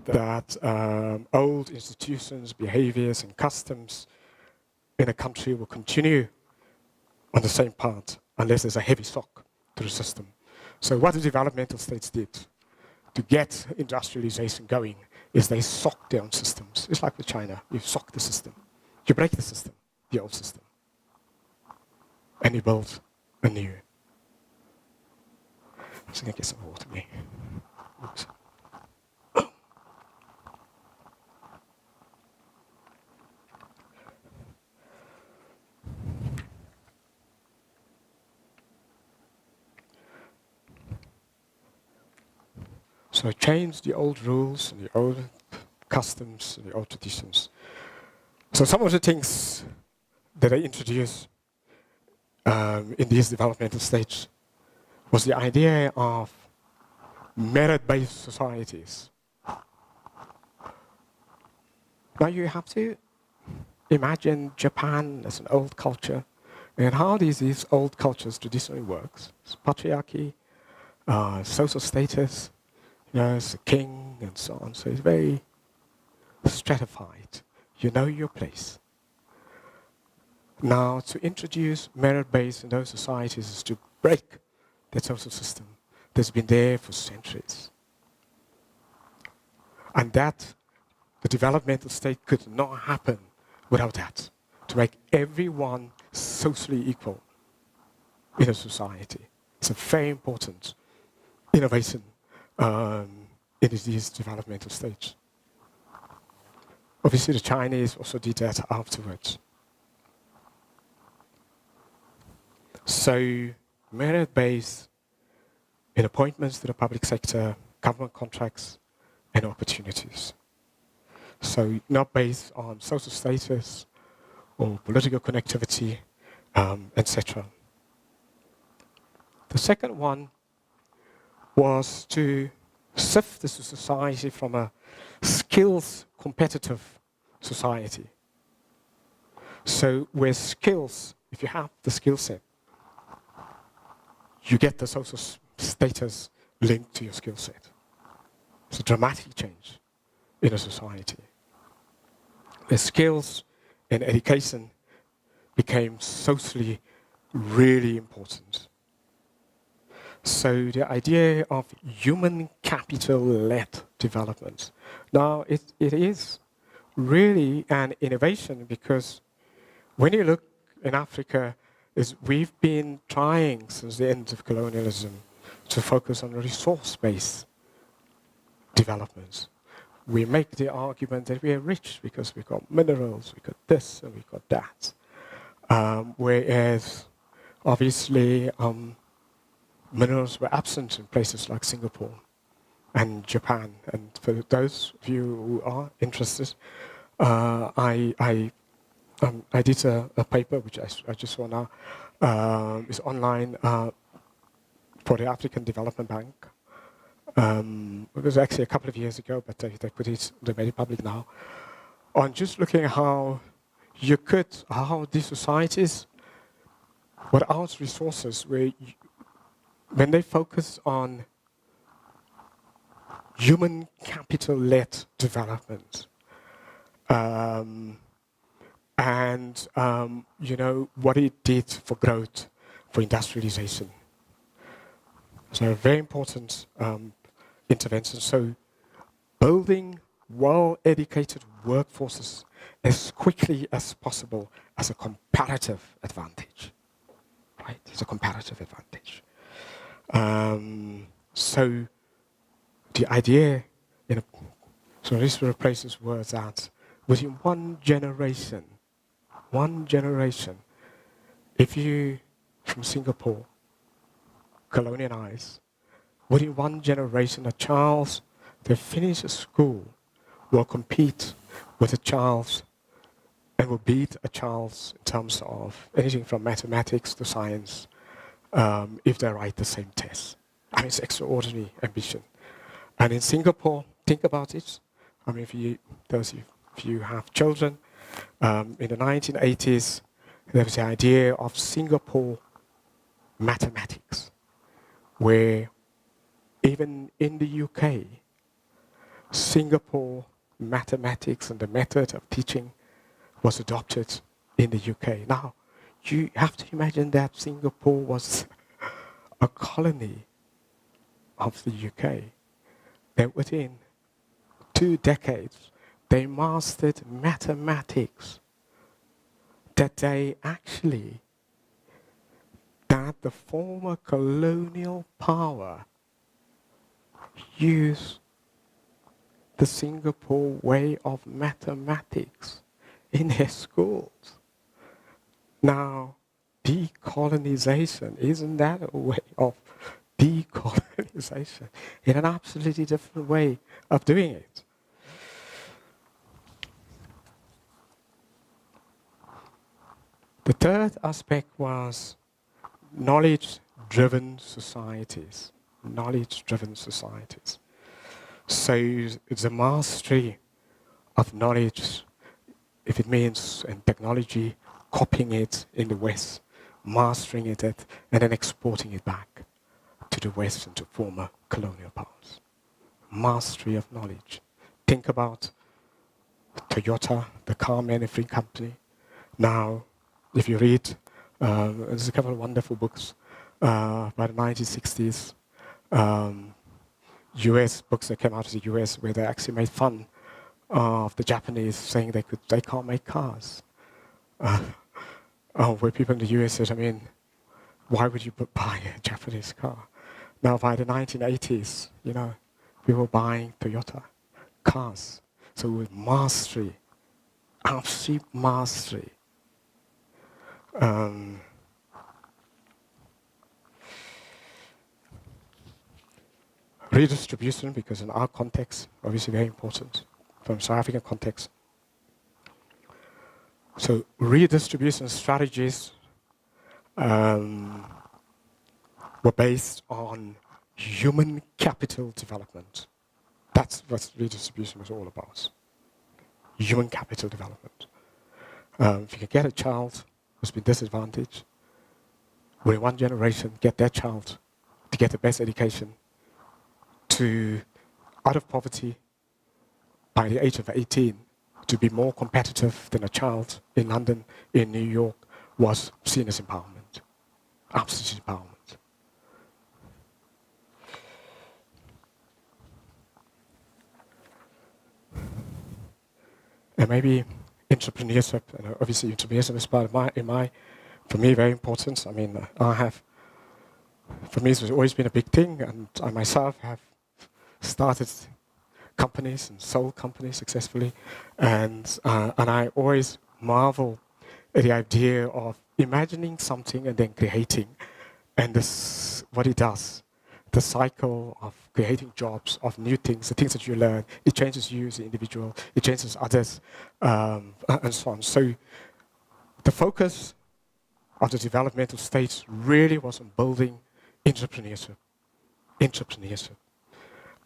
that old institutions, behaviors, and customs in a country will continue on the same path unless there's a heavy shock to the system. So what the developmental states did to get industrialization going is they socked their own systems. It's like with China, you sock the system. You break the system, the old system, and you build a new. I'm just going to get some water me. Oops. So change the old rules and the old customs and the old traditions. So some of the things that I introduced in these developmental stages was the idea of merit-based societies. Now you have to imagine Japan as an old culture and how these old cultures traditionally works. It's patriarchy, social status, as a king and so on. So it's very stratified. You know your place. Now, to introduce merit-based in those societies is to break that social system that's been there for centuries. And that, the developmental state could not happen without that, to make everyone socially equal in a society. It's a very important innovation in these developmental stages. Obviously, the Chinese also did that afterwards. So, merit-based in appointments to the public sector, government contracts, and opportunities. So, not based on social status or political connectivity, etc. The second one was to shift the society from a skills competitive society. So where skills, if you have the skill set, you get the social status linked to your skill set. It's a dramatic change in a society. Where skills and education became socially really important. So the idea of human capital-led development. Now, it is really an innovation because when you look in Africa, we've been trying since the end of colonialism to focus on resource-based developments. We make the argument that we are rich because we've got minerals, we've got this, and we've got that. Whereas, obviously, minerals were absent in places like Singapore and Japan. And for those of you who are interested, I did a paper, which I just saw now, is online for the African Development Bank. It was actually a couple of years ago, but they put it, they made it public now, on just looking at how these societies, without resources, when they focus on human capital-led development, and what it did for growth, for industrialization. So a very important intervention. So building well-educated workforces as quickly as possible as a comparative advantage. Right? It's a comparative advantage. So the idea, so this replaces words that within one generation, if you, from Singapore, colonialize, within one generation, a child that finishes school will compete with a child and will beat a child in terms of anything from mathematics to science if they write the same test. I mean, it's extraordinary ambition. And in Singapore, think about it. I mean, if you have children, in the 1980s, there was the idea of Singapore mathematics, where even in the UK, Singapore mathematics and the method of teaching was adopted in the UK. Now, you have to imagine that Singapore was a colony of the UK. That within 2 decades, they mastered mathematics that the former colonial power used the Singapore way of mathematics in their schools. Now, decolonization, isn't that a way of decolonization in an absolutely different way of doing it? The third aspect was knowledge-driven societies. Knowledge-driven societies. So it's a mastery of knowledge, if it means, and technology, copying it in the West, mastering it, and then exporting it back to the West and to former colonial powers. Mastery of knowledge. Think about Toyota, the car manufacturing company. Now, if you read, there's a couple of wonderful books by the 1960s, US books that came out of the US where they actually made fun of the Japanese, saying they can't make cars. Where people in the US said, I mean, why would you buy a Japanese car? Now by the 1980s, people were buying Toyota cars. So with mastery, absolute mastery. Redistribution, because in our context, obviously very important, from South African context. So redistribution strategies were based on human capital development. That's what redistribution was all about. Human capital development. If you can get a child who's been disadvantaged, within one generation, get that child to get the best education, to out of poverty by the age of 18, to be more competitive than a child in London, in New York, was seen as empowerment. Absolute empowerment. And maybe entrepreneurship, and obviously entrepreneurship is part of for me, very important. I mean, for me, it's always been a big thing, and I myself have started companies and sold companies successfully, and I always marvel at the idea of imagining something and then creating, and this what it does. The cycle of creating jobs, of new things, the things that you learn, it changes you as an individual, it changes others, and so on. So the focus of the developmental stage really was on building entrepreneurship.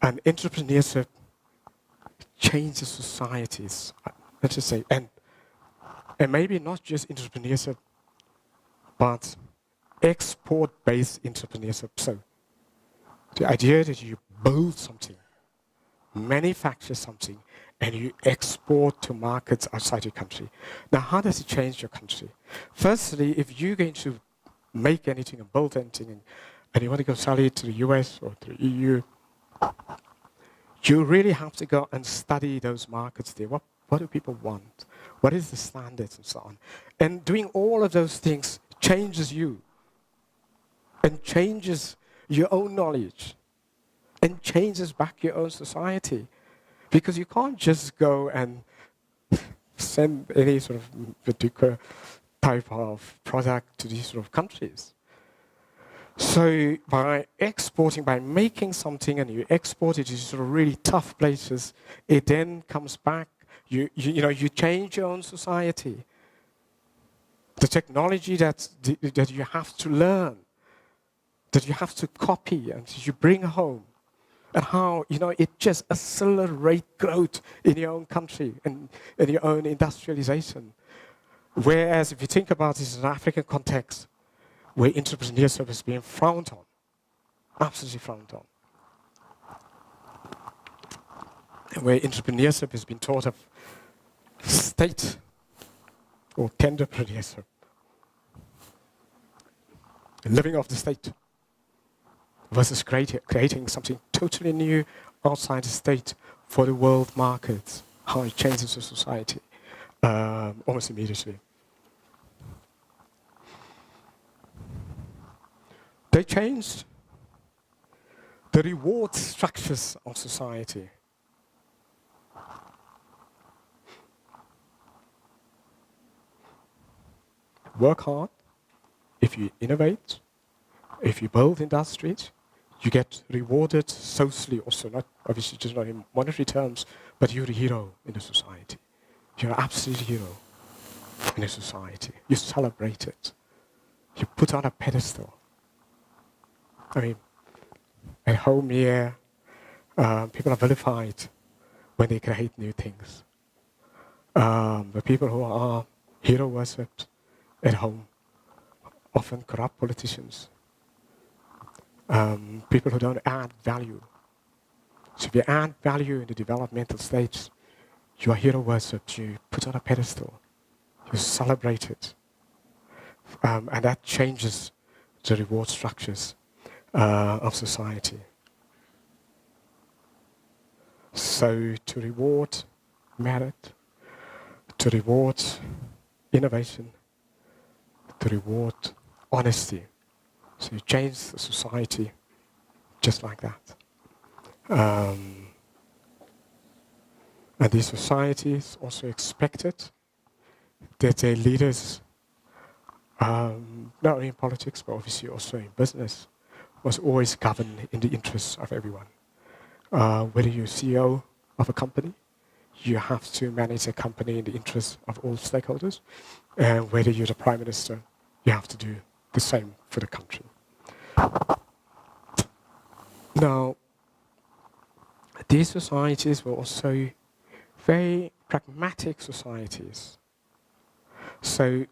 And entrepreneurship changes societies, let's just say, and maybe not just entrepreneurship, but export-based entrepreneurship. So the idea that you build something, manufacture something, and you export to markets outside your country. Now, how does it change your country? Firstly, if you're going to make anything and build anything, and you want to go sell it to the US or to the EU, you really have to go and study those markets there. What do people want? What is the standards and so on? And doing all of those things changes you and changes your own knowledge and changes back your own society. Because you can't just go and send any sort of particular type of product to these sort of countries. So by exporting, by making something and you export it to sort of really tough places, it then comes back. You change your own society. The technology that you have to learn, that you have to copy and you bring home, and how it just accelerates growth in your own country and in your own industrialization. Whereas if you think about this in an African context, where entrepreneurship is being frowned on, absolutely frowned on, and where entrepreneurship has been taught of state or tenderpreneurship, living off the state, versus creating something totally new outside the state for the world markets, how it changes the society almost immediately. They changed the reward structures of society. Work hard. If you innovate, if you build industries, you get rewarded socially also, not obviously just not in monetary terms, but you're a hero in the society. You're an absolute hero in a society. You celebrate it. You put on a pedestal. I mean, at home here, people are vilified when they create new things. The people who are hero worshipped at home, often corrupt politicians, people who don't add value. So if you add value in the developmental stage, you are hero worshipped, you put on a pedestal, you celebrate it. And that changes the reward structures of society. So to reward merit, to reward innovation, to reward honesty. So you change the society just like that. And these societies also expected that their leaders, not only in politics, but obviously also in business, was always governed in the interests of everyone. Whether you're CEO of a company, you have to manage a company in the interests of all stakeholders. And whether you're the prime minister, you have to do the same for the country. Now, these societies were also very pragmatic societies. So,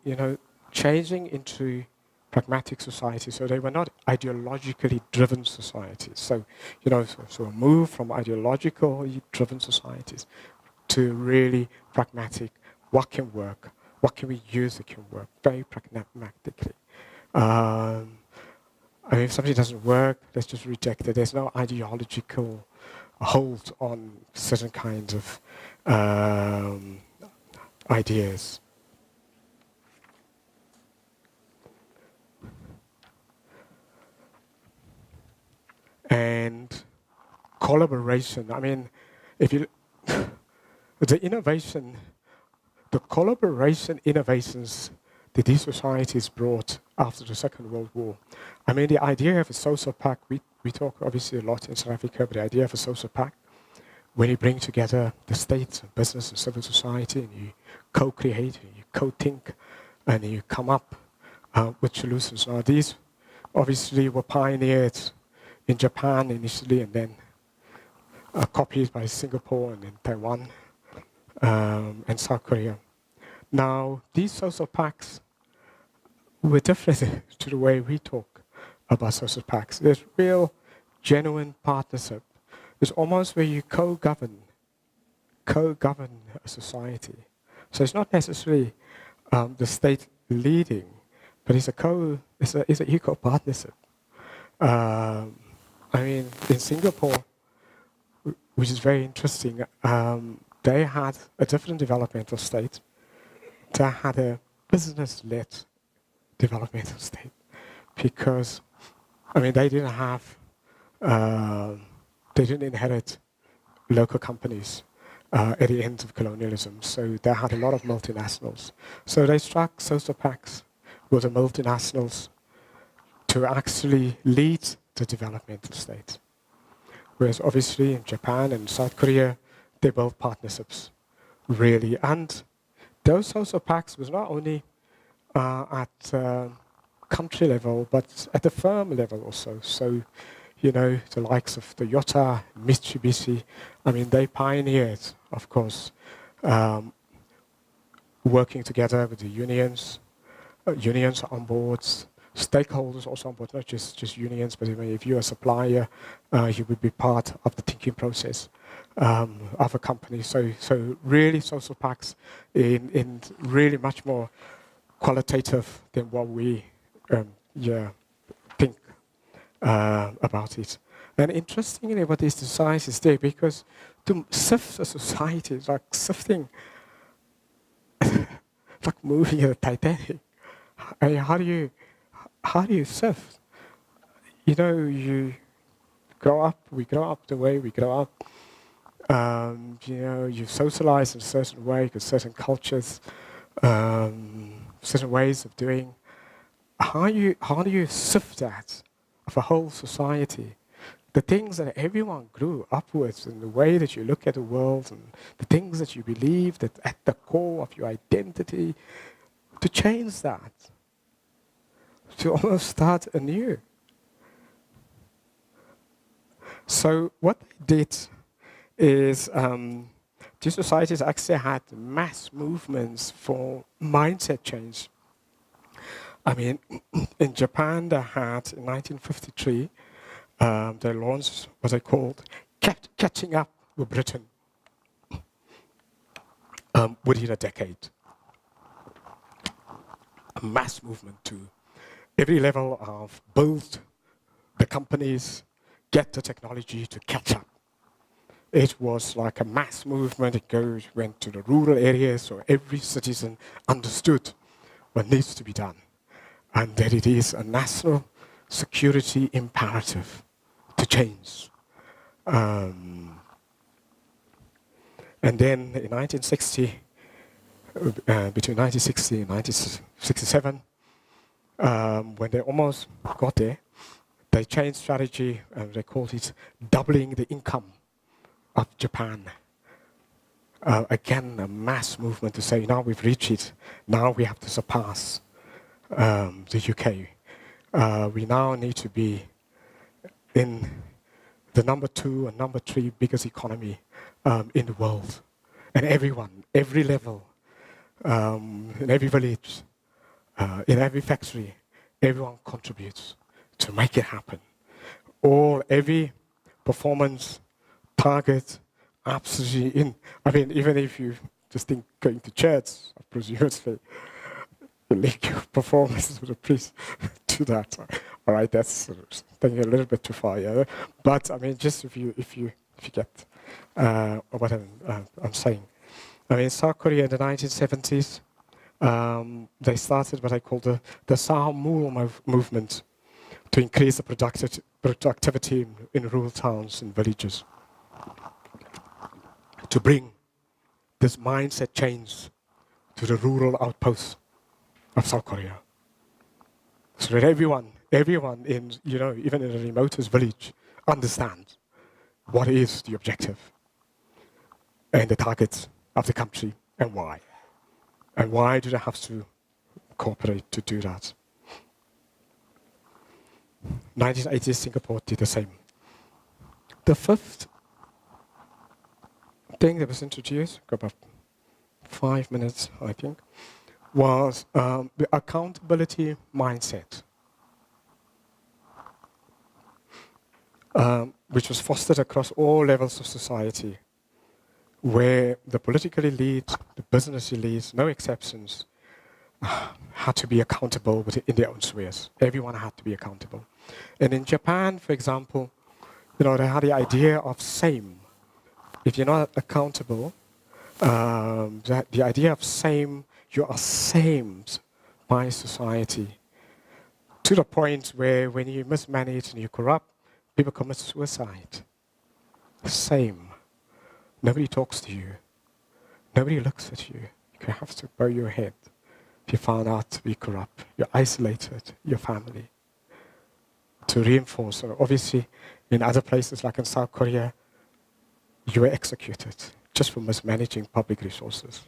changing into pragmatic societies, so they were not ideologically driven societies. So, so a move from ideologically driven societies to really pragmatic, what can work, what can we use that can work, very pragmatically. If something doesn't work, let's just reject it. There's no ideological hold on certain kinds of ideas. And collaboration. I mean, if you the innovation, the collaboration innovations that these societies brought after the Second World War. I mean, the idea of a social pact, we talk obviously a lot in South Africa, but the idea of a social pact, when you bring together the state, and business, and civil society, and you co-create, and you co-think, and you come up with solutions. Now, these obviously were pioneered in Japan initially, and then copied by Singapore and then Taiwan and South Korea. Now, these social pacts were different to the way we talk about social pacts. There's real, genuine partnership. It's almost where you co-govern a society. So it's not necessarily the state leading, but it's an equal partnership. I mean, in Singapore, which is very interesting, they had a different developmental state. They had a business-led developmental state because I mean, they didn't have, they didn't inherit local companies at the end of colonialism. So they had a lot of multinationals. So they struck social pacts with the multinationals to actually lead the developmental state. Whereas obviously in Japan and South Korea, they built partnerships, really. And those social pacts was not only at country level, but at the firm level also. So, you know, the likes of Toyota, Mitsubishi, I mean, they pioneered, of course, working together with the unions, unions on board, stakeholders also on board, not just unions, but if you're a supplier, you would be part of the thinking process of a company. So really social pacts in really much more qualitative than what we think about it. And interestingly, what is the size is there, because to sift a society is like sifting, like moving a Titanic. I mean, how do you sift? You know, we grow up the way we grow up. You know, you socialize in a certain way, with certain cultures, certain ways of doing. How do you sift that of a whole society? The things that everyone grew up with, and the way that you look at the world, and the things that you believe that at the core of your identity, to change that, to almost start anew. So what they did is these societies actually had mass movements for mindset change. I mean, in Japan, they had, in 1953, they launched what they called catching up with Britain within a decade. A mass movement to every level of build the companies, get the technology to catch up. It was like a mass movement. It went to the rural areas, so every citizen understood what needs to be done, and that it is a national security imperative to change. And then in 1960, between 1960 and 1967, when they almost got there, they changed strategy and they called it doubling the income of Japan. Again, a mass movement to say, now we've reached it, now we have to surpass the UK. We now need to be in the number 2 and number 3 biggest economy in the world. And everyone, every level, in every village, in every factory, everyone contributes to make it happen. Every performance target, absolutely in. I mean, even if you just think going to church, presumably, you link your performance with a priest to that. All right, that's taking a little bit too far, yeah. But I mean, just if you get what I'm saying. I mean, South Korea in the 1970s, they started what I call the Sahmul movement to increase the productivity in rural towns and villages, to bring this mindset change to the rural outposts of South Korea, so that everyone in, you know, even in the remotest village, understands what is the objective and the targets of the country and why. And why do they have to cooperate to do that? 1980s, Singapore did the same. The fifth thing that was introduced, about 5 minutes, I think, was the accountability mindset, which was fostered across all levels of society, where the political elite, the business elite, no exceptions, had to be accountable in their own spheres. Everyone had to be accountable. And in Japan, for example, you know, they had the idea of same. If you're not accountable, that the idea of same, you are shamed by society. to the point where when you mismanage and you corrupt, people commit suicide. Same. Nobody talks to you. Nobody looks at you. You have to bow your head if you found out to be corrupt. You're isolated, your family. To reinforce, obviously, in other places like in South Korea, you were executed just for mismanaging public resources.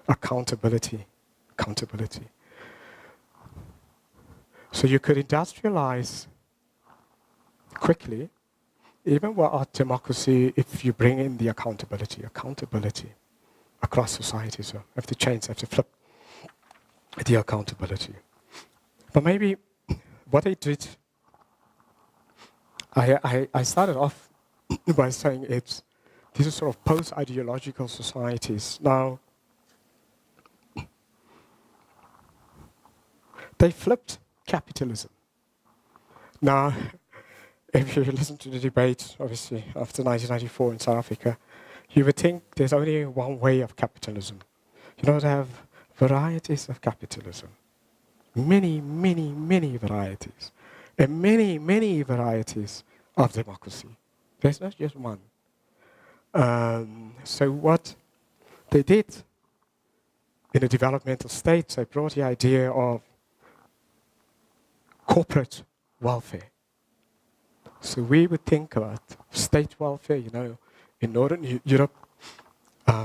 Accountability. So you could industrialize quickly, even without democracy, if you bring in the accountability across society. So you have to change, have to flip the accountability. But maybe what I did, I started off by saying these are sort of post-ideological societies. Now, they flipped capitalism. Now, if you listen to the debate, obviously, after 1994 in South Africa, you would think there's only one way of capitalism. You don't have varieties of capitalism. Many varieties. And many varieties of democracy. There's not just one. So what they did in the developmental states, they brought the idea of corporate welfare. So we would think about state welfare, in Northern Europe,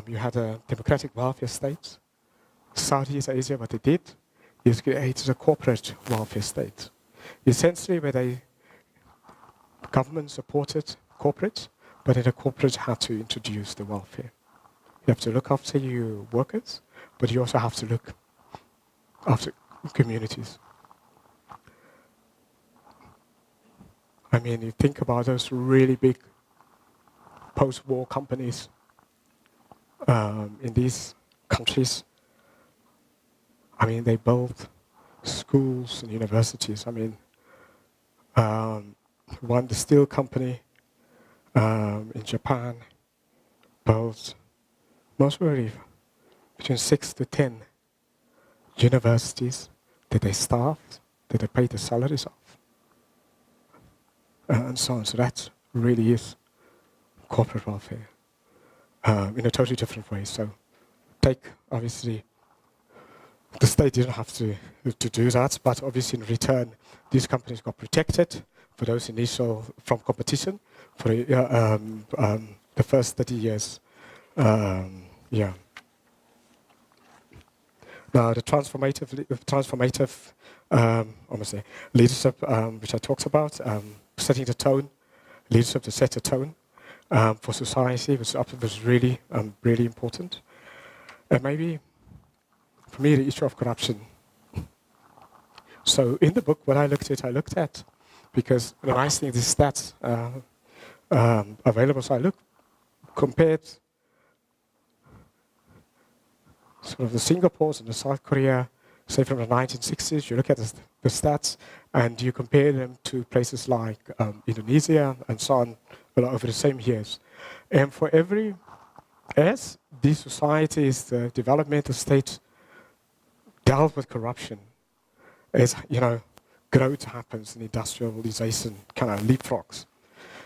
you had a democratic welfare state. Southeast Asia, what they did is create a corporate welfare state. Essentially, where the government supported corporate, but then the corporate had to introduce the welfare. You have to look after your workers, but you also have to look after communities. I mean, you think about those really big post-war companies in these countries. I mean, they built schools and universities. I mean, the steel company in Japan built most probably between 6 to 10 universities that they staffed, that they paid the salaries of. And so on. So that really is corporate welfare in a totally different way. So obviously, the state didn't have to do that, but obviously in return, these companies got protected for those from competition for the first 30 years. Now the transformative leadership, which I talked about, setting the tone, leadership to set the tone for society was really important. And maybe, for me, the issue of corruption. So in the book, what I looked at, because the nice thing, these stats available, so I compared sort of the Singapores and the South Korea, say from the 1960s, you look at the stats and you compare them to places like Indonesia and so on over the same years. And for as these societies, the developmental states dealt with corruption, as growth happens and industrialization kind of leapfrogs.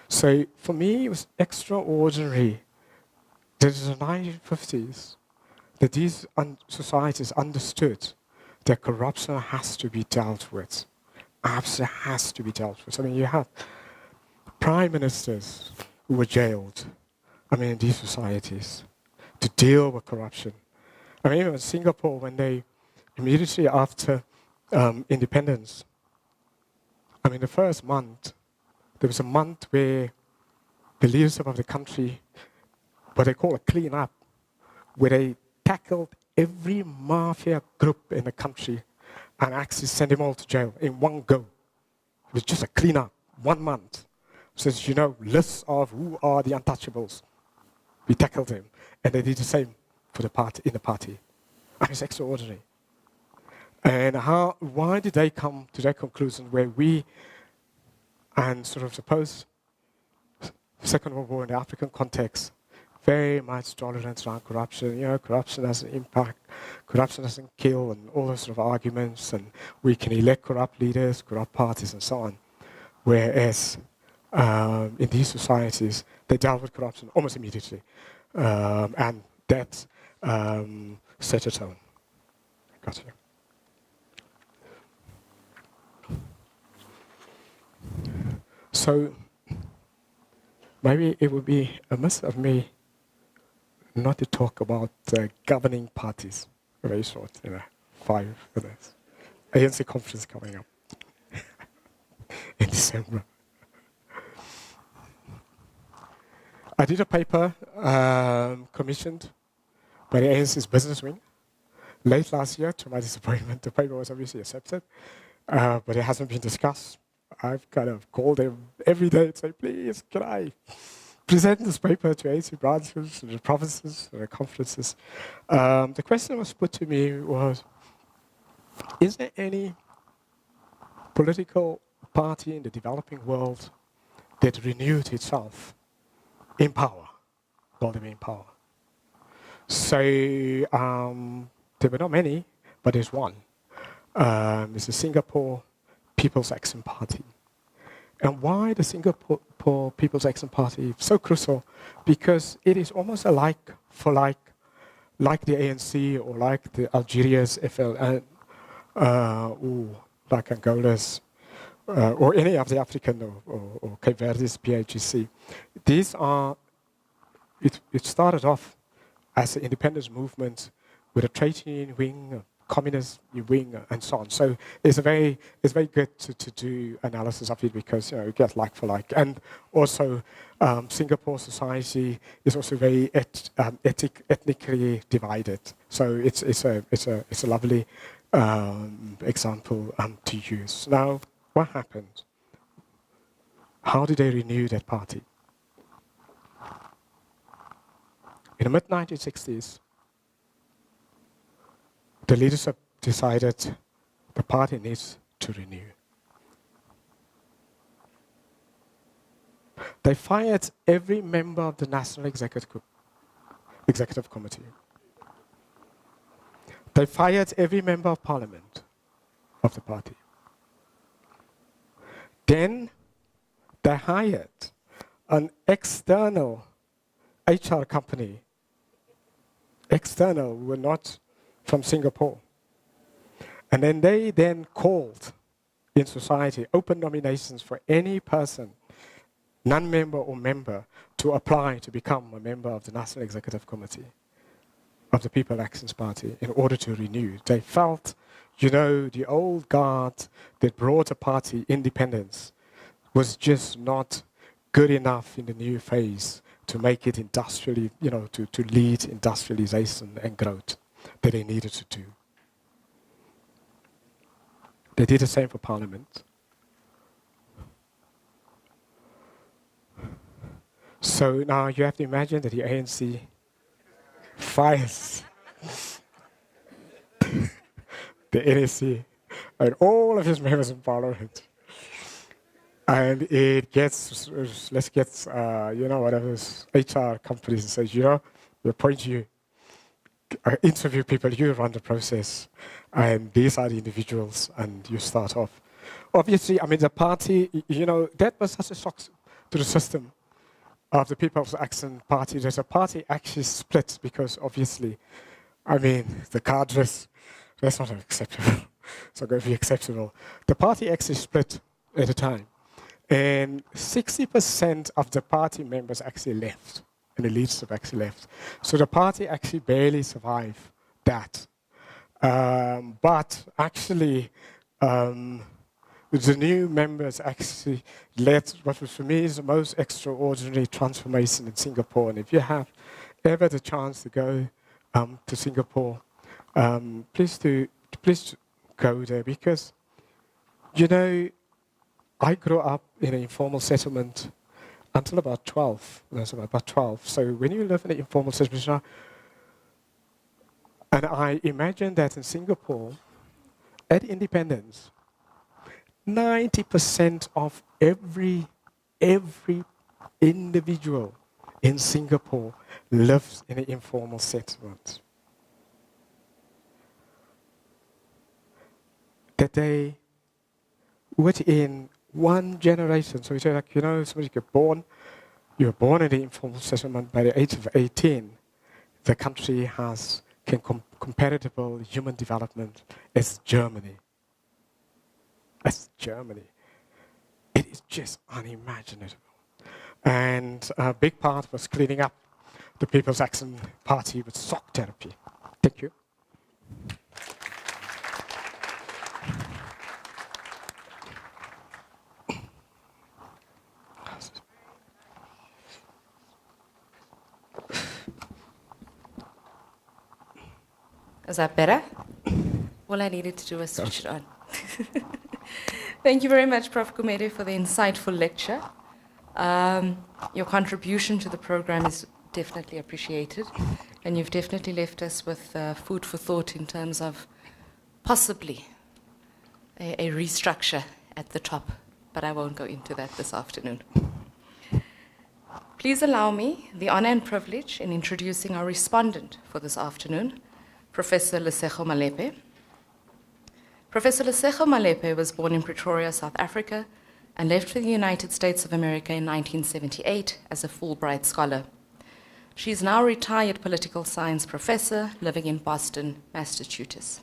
So for me, it was extraordinary that in the 1950s, that these societies understood that corruption has to be dealt with. Absolutely has to be dealt with. I mean, you have prime ministers who were jailed, in these societies, to deal with corruption. I mean, even in Singapore, when they, immediately after independence, the first month, there was a month where the leadership of the country, what they call a clean-up, where they tackled every mafia group in the country and actually sent them all to jail in one go. It was just a clean-up, 1 month. So, lists of who are the untouchables. We tackled them. And they did the same for the party, in the party. And it's extraordinary. And why did they come to that conclusion where and sort of suppose Second World War in the African context, very much tolerance around corruption. Corruption doesn't impact, corruption doesn't kill, and all those sort of arguments, and we can elect corrupt leaders, corrupt parties, and so on. Whereas in these societies, they dealt with corruption almost immediately. And that set a tone. Gotcha. So maybe it would be amiss of me not to talk about governing parties. Very short, 5 minutes. ANC conference coming up in December. I did a paper commissioned by the ANC's business wing late last year. To my disappointment, the paper was obviously accepted, but it hasn't been discussed. I've kind of called them every day and say, please, can I present this paper to ANC branches, to the provinces, to the conferences? The question that was put to me was, is there any political party in the developing world that renewed itself in power, while they were in power? So there were not many, but there's one. It's the Singapore People's Action Party. And why the Singapore People's Action Party is so crucial? Because it is almost a like for like the ANC or like the Algeria's FLN, or like Angola's, or any of the African or Cape Verde's PAGC. These are, it started off as an independence movement with a trade union wing, a communist wing, and so on. So it's very good to do analysis of it because you get like for like. And also, Singapore society is also very ethnically divided. So it's a lovely example to use. Now, what happened? How did they renew that party? In the mid-1960s, the leadership decided the party needs to renew. They fired every member of the National Executive Committee. They fired every member of parliament of the party. Then they hired an external HR company. External, were not from Singapore. And then they called in society, open nominations for any person, non-member or member, to apply to become a member of the National Executive Committee of the People Actions Party in order to renew. They felt, the old guard that brought a party independence was just not good enough in the new phase to make it industrially, to lead industrialization and growth that they needed to do. They did the same for Parliament. So now you have to imagine that the ANC fires the NSC and all of his members in Parliament. And it gets, one of those HR companies and says, we appoint you, interview people, you run the process, and these are the individuals, and you start off. Obviously, the party, that was such a shock to the system of the People's Action Party. There's a party actually split because obviously, the cadres, that's not acceptable. It's not going to be acceptable. The party actually split at the time. And 60% of the party members actually left, and the leadership actually left. So the party actually barely survived that. But actually, the new members actually led what was for me is the most extraordinary transformation in Singapore. And if you have ever the chance to go to Singapore, please go there because, I grew up in an informal settlement until about 12. So when you live in an informal settlement, and I imagine that in Singapore, at independence, 90% of every individual in Singapore lives in an informal settlement. That they, within one generation, so we say like, you know, somebody you're born in an informal settlement by the age of 18, the country has comparable human development as Germany. As Germany. It is just unimaginable. And a big part was cleaning up the People's Action Party with shock therapy. Thank you. Is that better? All I needed to do was switch it on. Thank you very much, Prof. Gumede, for the insightful lecture. Your contribution to the program is definitely appreciated, and you've definitely left us with food for thought in terms of possibly a restructure at the top, but I won't go into that this afternoon. Please allow me the honor and privilege in introducing our respondent for this afternoon, Professor Lesego Malepe. Professor Lesego Malepe was born in Pretoria, South Africa, and left for the United States of America in 1978 as a Fulbright scholar. She is now a retired political science professor living in Boston, Massachusetts.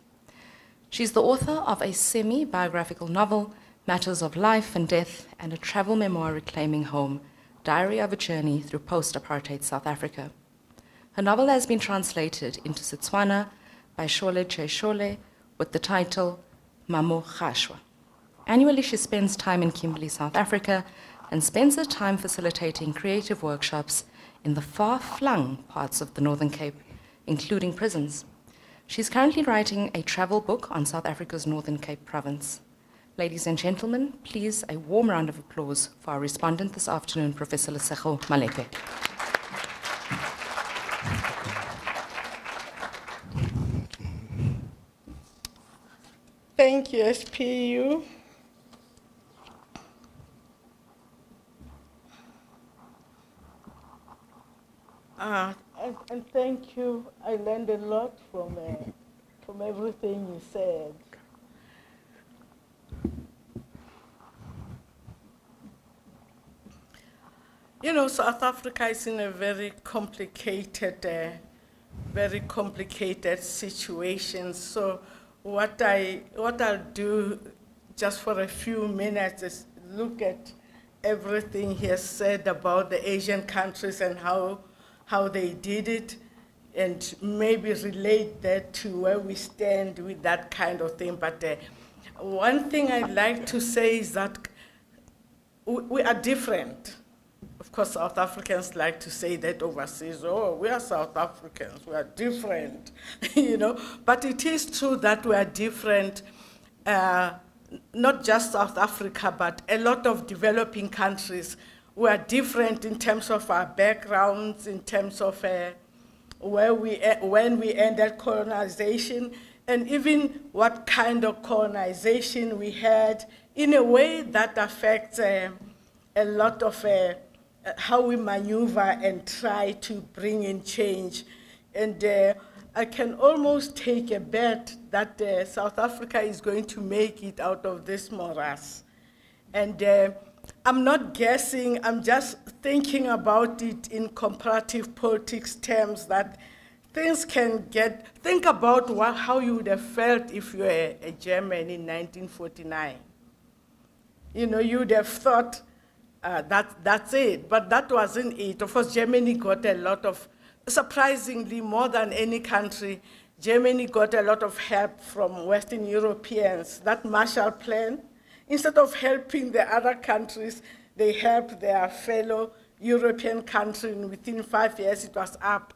She's the author of a semi-biographical novel, Matters of Life and Death, and a travel memoir reclaiming home, Diary of a Journey Through Post-Apartheid South Africa. Her novel has been translated into Setswana by Shole Cheshole with the title Mamo Khashwa. Annually, she spends time in Kimberley, South Africa, and spends her time facilitating creative workshops in the far-flung parts of the Northern Cape, including prisons. She's currently writing a travel book on South Africa's Northern Cape province. Ladies and gentlemen, please a warm round of applause for our respondent this afternoon, Professor Lesego Malepe. Thank you, SPU. And thank you. I learned a lot from everything you said. You know, South Africa is in a very complicated situation. So what I'll do just for a few minutes is look at everything he has said about the Asian countries and how they did it, and maybe relate that to where we stand with that kind of thing. But one thing I'd like to say is that we are different. Of course, South Africans like to say that overseas, oh, we are South Africans, we are different, you know. But it is true that we are different, not just South Africa, but a lot of developing countries. We are different in terms of our backgrounds, in terms of when we ended colonization, and even what kind of colonization we had, in a way that affects a lot of how we maneuver and try to bring in change. And I can almost take a bet that South Africa is going to make it out of this morass. And I'm not guessing, I'm just thinking about it in comparative politics terms, that things can get, think about how you would have felt if you were a German in 1949. You know, you would have thought, that's it, but that wasn't it. Of course, Germany got a lot of, surprisingly more than any country, Germany got a lot of help from Western Europeans. That Marshall Plan, instead of helping the other countries, they helped their fellow European country, and within 5 years it was up.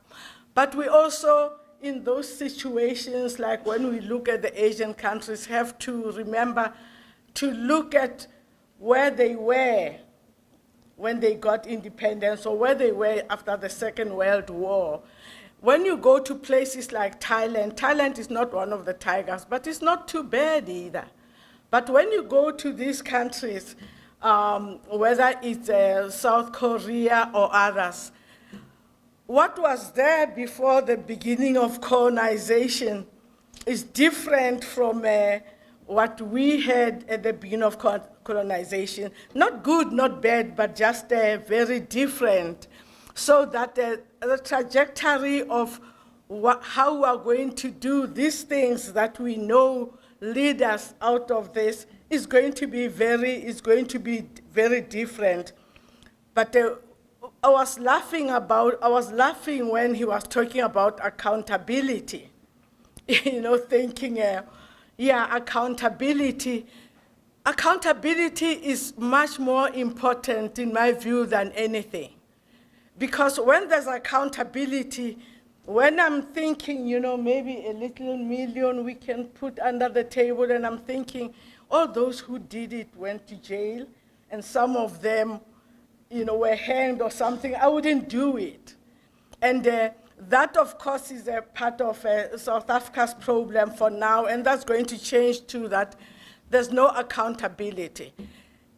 But we also, in those situations, like when we look at the Asian countries, have to remember to look at where they were when they got independence, or where they were after the Second World War. When you go to places like Thailand, Thailand is not one of the tigers, but it's not too bad either. But when you go to these countries, whether it's South Korea or others, what was there before the beginning of colonization is different from what we had at the beginning of colonization. Not good, not bad, but just very different. So that the trajectory of how we are going to do these things that we know lead us out of this is going to be very different. But I was laughing when he was talking about accountability. Thinking, yeah, accountability. Accountability is much more important in my view than anything. Because when there's accountability, when I'm thinking, maybe a little million we can put under the table, and I'm thinking, all those who did it went to jail, and some of them, were hanged or something, I wouldn't do it. And that, of course, is a part of South Africa's problem for now, and that's going to change too, that there's no accountability.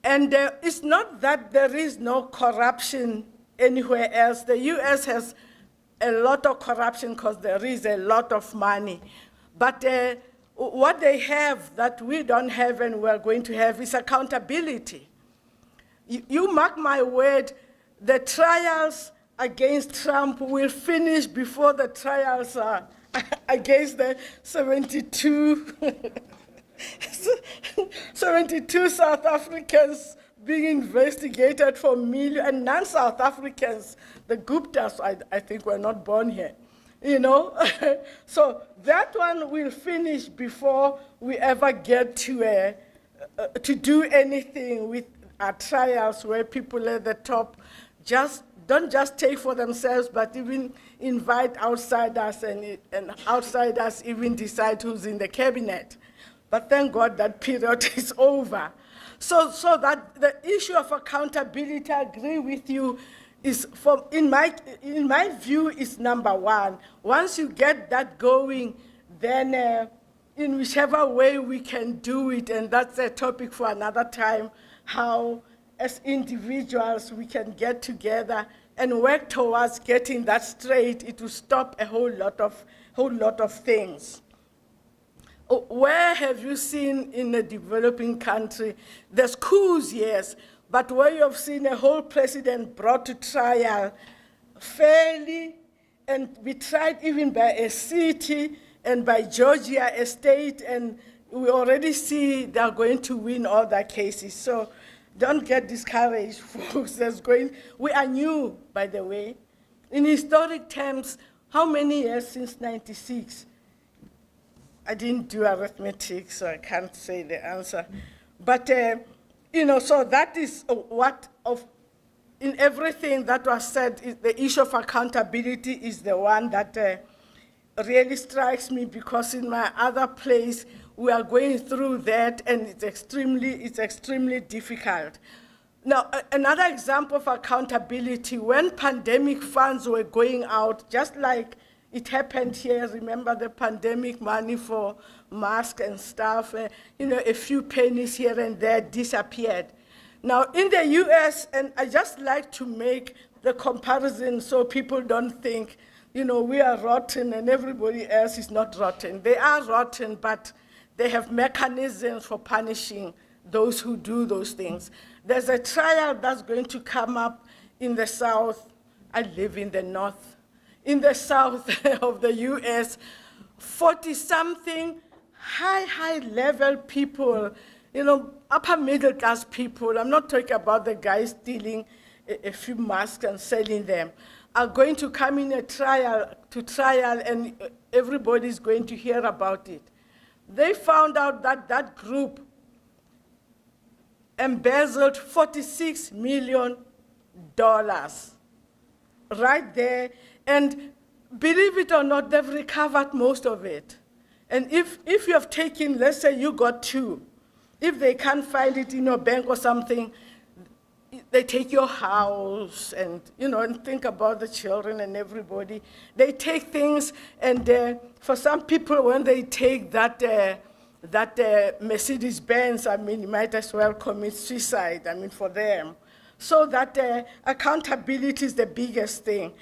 And it's not that there is no corruption anywhere else. The US has a lot of corruption because there is a lot of money. But what they have that we don't have and we're going to have is accountability. You mark my word, the trials against Trump will finish before the trials are against the 72 South Africans being investigated for millions, and non-South Africans, the Guptas, I think, were not born here, So that one will finish before we ever get to do anything with our trials where people at the top don't just take for themselves, but even invite outsiders, and outsiders even decide who's in the cabinet. But thank God that period is over. So that the issue of accountability, I agree with you, is in my view is number one. Once you get that going, then in whichever way we can do it, and that's a topic for another time, how as individuals we can get together and work towards getting that straight. It will stop a whole lot of things. Where have you seen in a developing country, there's coups, yes, but where you have seen a whole president brought to trial fairly and be tried even by a city and by Georgia, a state, and we already see they're going to win all their cases. So don't get discouraged, folks. We are new, by the way. In historic terms, how many years since 96? I didn't do arithmetic, so I can't say the answer. But, so that is in everything that was said, the issue of accountability is the one that really strikes me, because in my other place, we are going through that, and it's extremely difficult. Now, another example of accountability, when pandemic funds were going out, just like it happened here, remember the pandemic money for masks and stuff, a few pennies here and there disappeared. Now, in the US, and I just like to make the comparison so people don't think, we are rotten and everybody else is not rotten. They are rotten, but they have mechanisms for punishing those who do those things. There's a trial that's going to come up in the South. I live in the North. In the South of the US, 40-something high-level people, upper middle class people, I'm not talking about the guys stealing a few masks and selling them, are going to come in to trial, and everybody's going to hear about it. They found out that that group embezzled $46 million right there. And believe it or not, they've recovered most of it. And if you have taken, let's say you got two, if they can't find it in your bank or something, they take your house and, and think about the children and everybody. They take things, and for some people, when they take that Mercedes-Benz, you might as well commit suicide, for them. So that accountability is the biggest thing.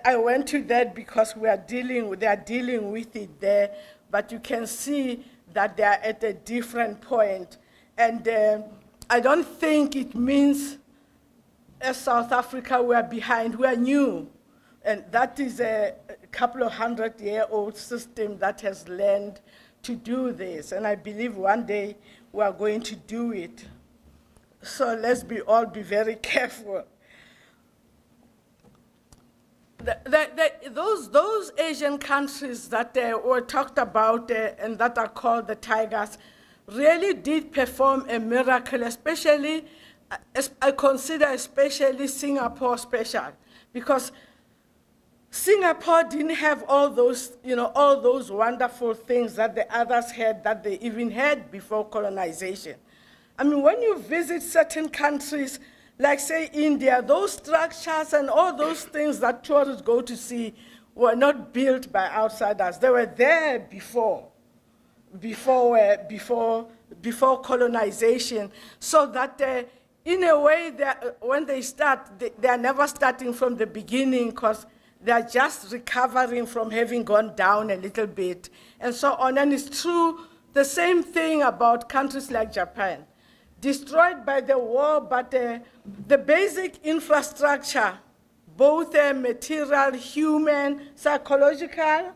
I went to that because they are dealing with it there, but you can see that they are at a different point. And I don't think it means as South Africa we are behind, we are new. And that is a couple of 100-year-old system that has learned to do this. And I believe one day we are going to do it. So let's all be very careful. Those Asian countries that were talked about and that are called the tigers really did perform a miracle, especially, I consider especially Singapore special, because Singapore didn't have all those wonderful things that the others had, that they even had before colonization. I mean, when you visit certain countries, like say India, those structures and all those things that tourists go to see were not built by outsiders. They were there before colonization, so that in a way, when they start, they are never starting from the beginning, because they are just recovering from having gone down a little bit, and so on. And it's true, the same thing about countries like Japan. Destroyed by the war, but the basic infrastructure, both material, human, psychological,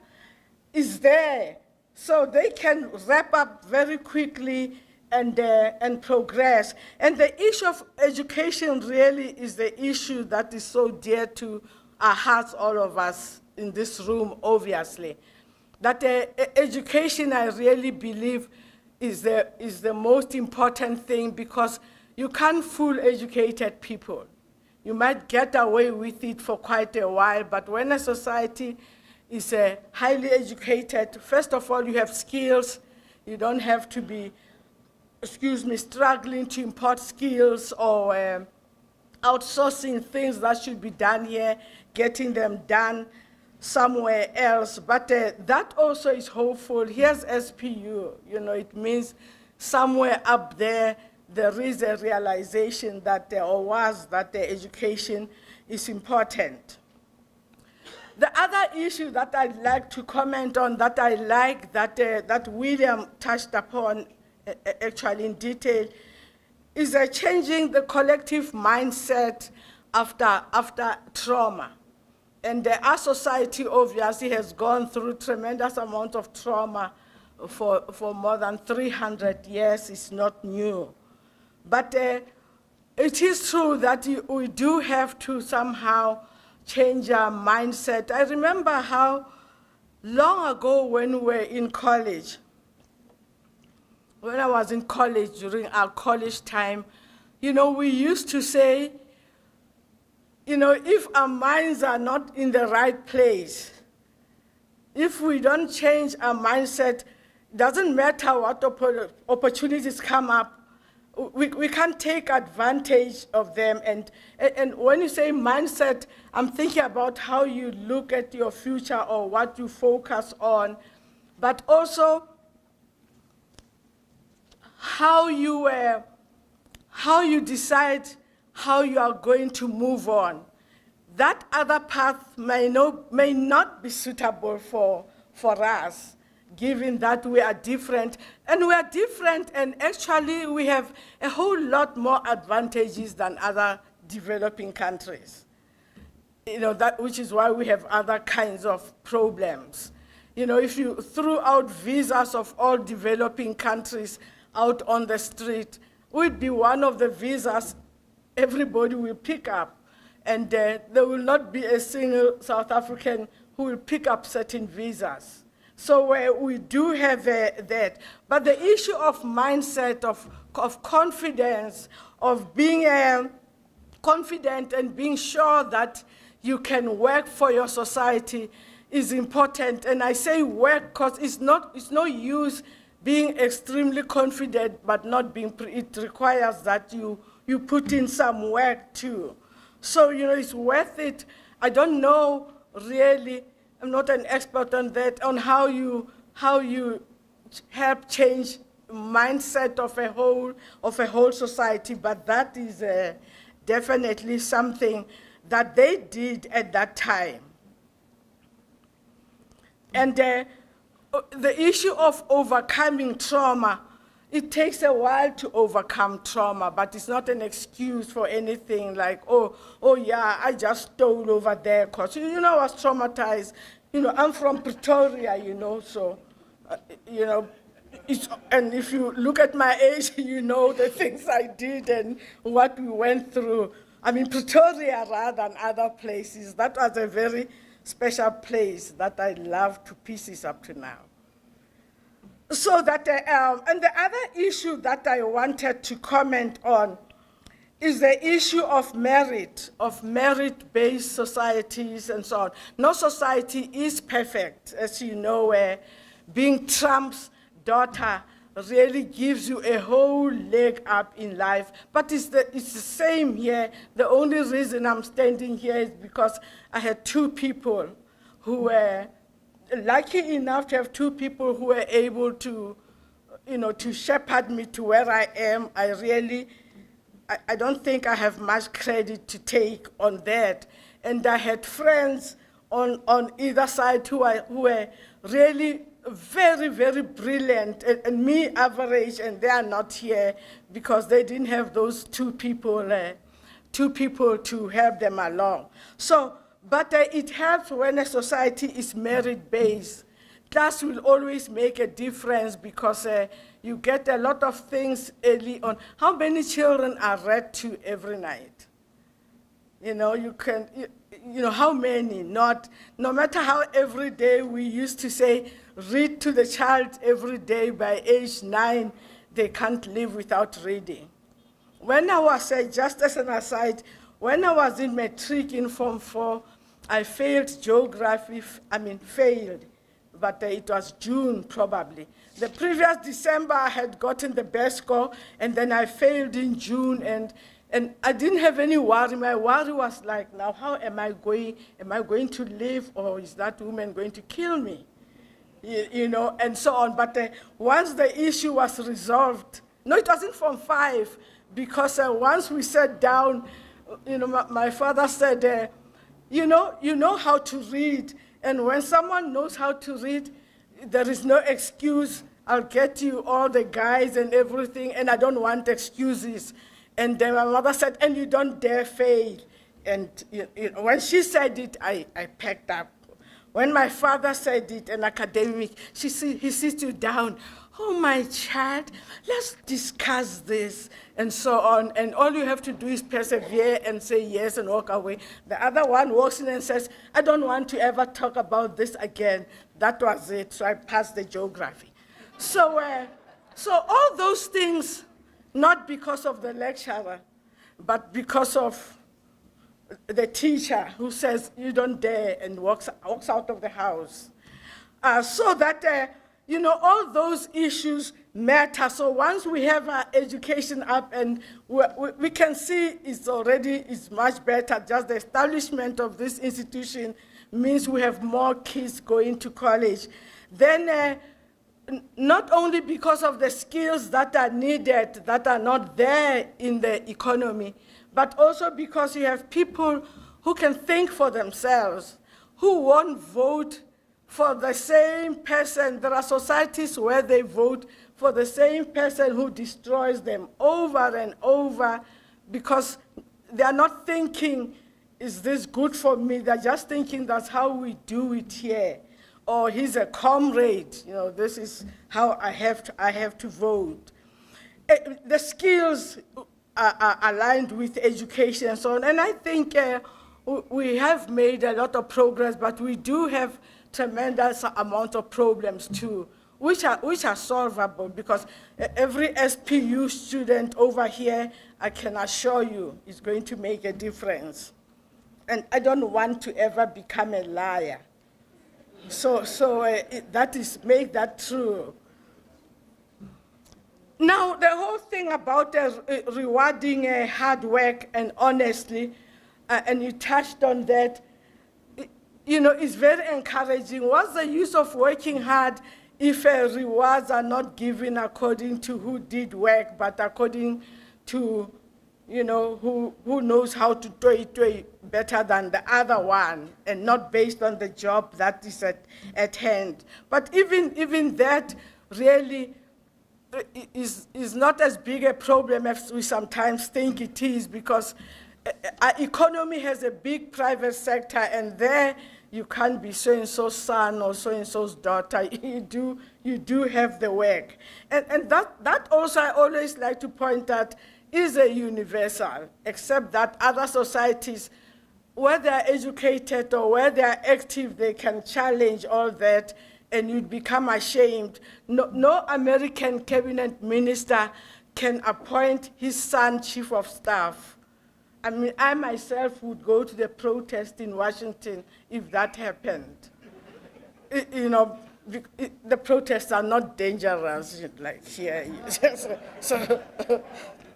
is there. So they can wrap up very quickly and progress. And the issue of education really is the issue that is so dear to our hearts, all of us in this room, obviously. That education, I really believe, is the most important thing, because you can't fool educated people. You might get away with it for quite a while, but when a society is highly educated, first of all, you have skills. You don't have to be, struggling to import skills or outsourcing things that should be done here, getting them done somewhere else. But that also is hopeful. Here's SPU. It means somewhere up there, there is a realization that that education is important. The other issue that I'd like to comment on, that I like, that William touched upon actually in detail, is changing the collective mindset after trauma. And our society obviously has gone through tremendous amount of trauma for more than 300 years. It's not new. But it is true that we do have to somehow change our mindset. I remember how long ago when we were in college, when I was in college during our college time, we used to say, if our minds are not in the right place, if we don't change our mindset, doesn't matter what opportunities come up, we can't take advantage of them. And when you say mindset, I'm thinking about how you look at your future or what you focus on, but also how you decide how you are going to move on. That other path may not be suitable for us, given that we are different. And we are different, and actually we have a whole lot more advantages than other developing countries. Which is why we have other kinds of problems. If you threw out visas of all developing countries out on the street, would be one of the visas everybody will pick up. And there will not be a single South African who will pick up certain visas. So we do have that. But the issue of mindset, of confidence, of being confident and being sure that you can work for your society is important. And I say work because it's no use being extremely confident but not being, it requires that you put in some work too. So, it's worth it. I don't know really, I'm not an expert on that, on how you help change mindset of a whole society, but that is definitely something that they did at that time. And the issue of overcoming trauma, it takes a while to overcome trauma, but it's not an excuse for anything like, oh yeah, I just stole over there, because, I was traumatized. I'm from Pretoria, so, and if you look at my age, the things I did and what we went through. I mean, Pretoria rather than other places, that was a very special place that I love to pieces up to now. So that, and the other issue that I wanted to comment on is the issue of merit-based societies and so on. No society is perfect, as you know, where being Trump's daughter really gives you a whole leg up in life. But it's the same here. The only reason I'm standing here is because I had two people who were lucky enough to have two people who were able to, to shepherd me to where I am. I don't think I have much credit to take on that. And I had friends on either side who were really very, very brilliant, and me average, and they are not here because they didn't have those two people to help them along. So, but it helps when a society is merit-based. Class will always make a difference because you get a lot of things early on. How many children are read to every night? How many? No matter how every day we used to say, read to the child every day by age 9, they can't live without reading. When I was, just as an aside, when I was in matric in Form 4, I failed geography, failed, but it was June probably. The previous December I had gotten the best score, and then I failed in June, and I didn't have any worry. My worry was like, now how am I going to live, or is that woman going to kill me? And so on. But once the issue was resolved, no, it wasn't Form 5, because once we sat down, my father said, you know how to read, and when someone knows how to read, there is no excuse. I'll get you all the guides and everything, and I don't want excuses. And then my mother said, and you don't dare fail. And when she said it, I packed up. When my father said it, an academic, he sits you down. Oh, my child, let's discuss this, and so on. And all you have to do is persevere and say yes and walk away. The other one walks in and says, I don't want to ever talk about this again. That was it, so I passed the geography. So all those things, not because of the lecturer, but because of the teacher who says, you don't dare, and walks out of the house. So that, all those issues matter. So once we have our education up, and we can see it's much better. Just the establishment of this institution means we have more kids going to college. Then not only because of the skills that are needed, that are not there in the economy, but also because you have people who can think for themselves, who won't vote for the same person. There are societies where they vote for the same person who destroys them over and over because they are not thinking, is this good for me? They're just thinking that's how we do it here. Or he's a comrade, this is how I have to vote. The skills are aligned with education and so on. And I think we have made a lot of progress, but we do have tremendous amount of problems too, which are solvable, because every SPU student over here, I can assure you, is going to make a difference. And I don't want to ever become a liar. So that is, make that true. Now, the whole thing about rewarding hard work and honestly, and you touched on that, is very encouraging. What's the use of working hard if rewards are not given according to who did work, but according to, who knows how to do it better than the other one, and not based on the job that is at hand. But even that really is not as big a problem as we sometimes think it is, because our economy has a big private sector, and there you can't be so-and-so's son or so-and-so's daughter. You do have the work. And that also I always like to point out is a universal, except that other societies, where they're educated or where they're active, they can challenge all that, and you'd become ashamed. No American cabinet minister can appoint his son chief of staff. I mean, I myself would go to the protest in Washington if that happened. The protests are not dangerous like here.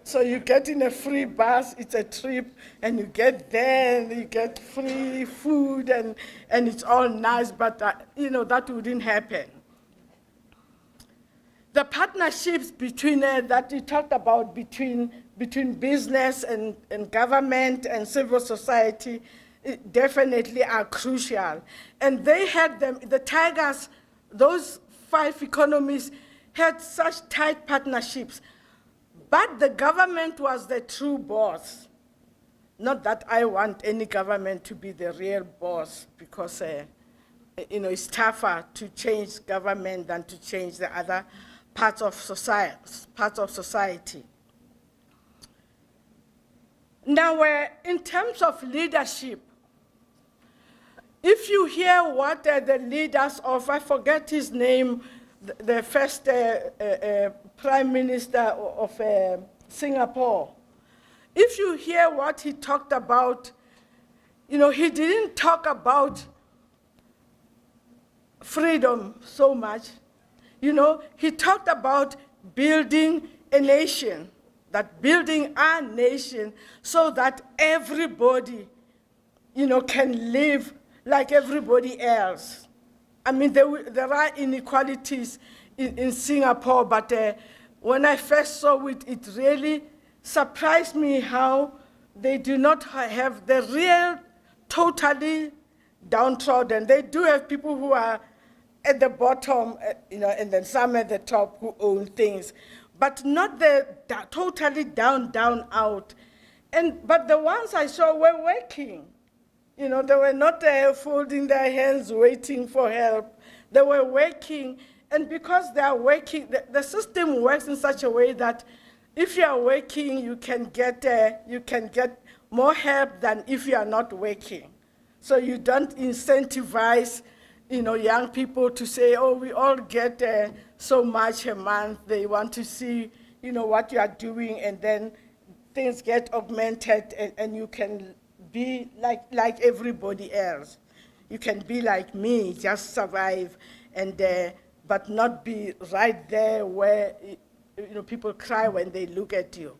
So you get in a free bus, it's a trip, and you get there, and you get free food, and it's all nice, but that wouldn't happen. The partnerships between that you talked about between business and government and civil society definitely are crucial. And they had them, the Tigers, those 5 economies had such tight partnerships. But the government was the true boss. Not that I want any government to be the real boss, because it's tougher to change government than to change the other parts of society. Now, in terms of leadership, if you hear what the leaders of, I forget his name, the first Prime Minister of Singapore, if you hear what he talked about, he didn't talk about freedom so much. He talked about building a nation, building our nation so that everybody, can live like everybody else. I mean, there are inequalities in Singapore, but when I first saw it, it really surprised me how they do not have the real, totally downtrodden. They do have people who are at the bottom, and then some at the top who own things, but not the totally down, out. But the ones I saw were working. They were not folding their hands waiting for help. They were working, and because they are working, the system works in such a way that if you are working, you can get more help than if you are not working. So you don't incentivize, young people to say, oh, we all get so much a month. They want to see, what you are doing, and then things get augmented, and you can be like everybody else. You can be like me, just survive, but not be right there where people cry when they look at you.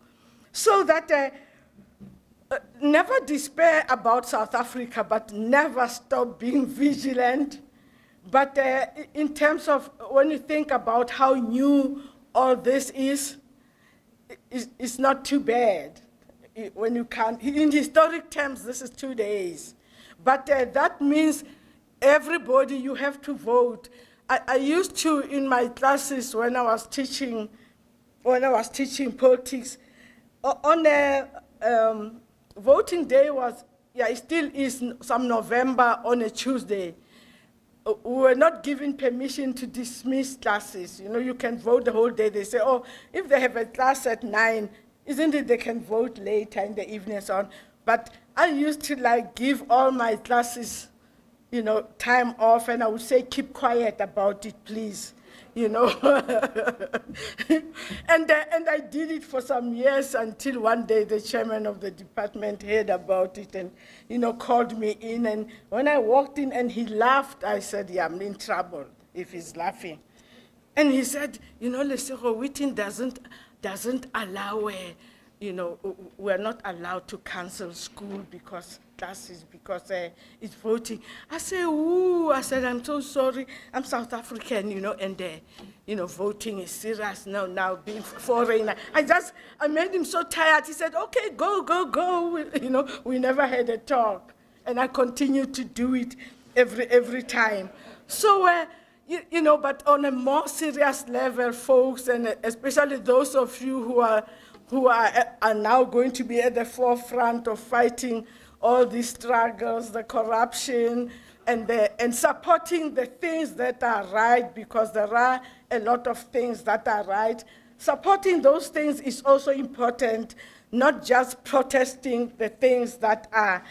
So that never despair about South Africa, but never stop being vigilant. But in terms of when you think about how new all this is, it's not too bad. When you can't, in historic terms, this is 2 days. But that means everybody, you have to vote. I used to, in my classes when I was teaching politics, on voting day was, it still is some November on a Tuesday. We were not given permission to dismiss classes. You can vote the whole day. They say, oh, if they have a class at 9, isn't it they can vote later in the evening and so on? But I used to give all my classes, time off, and I would say, keep quiet about it, please. And I did it for some years until one day the chairman of the department heard about it and, called me in. And when I walked in and he laughed, I said, yeah, I'm in trouble if he's laughing. And he said, Lesego Witten doesn't allow we're not allowed to cancel school because it's voting. I say, ooh, I said, I'm so sorry. I'm South African, and voting is serious now being foreign. I made him so tired. He said, okay, go. We never had a talk. And I continue to do it every time. So, but on a more serious level, folks, and especially those of you who are now going to be at the forefront of fighting all these struggles, the corruption, and supporting the things that are right, because there are a lot of things that are right. Supporting those things is also important, not just protesting the things that are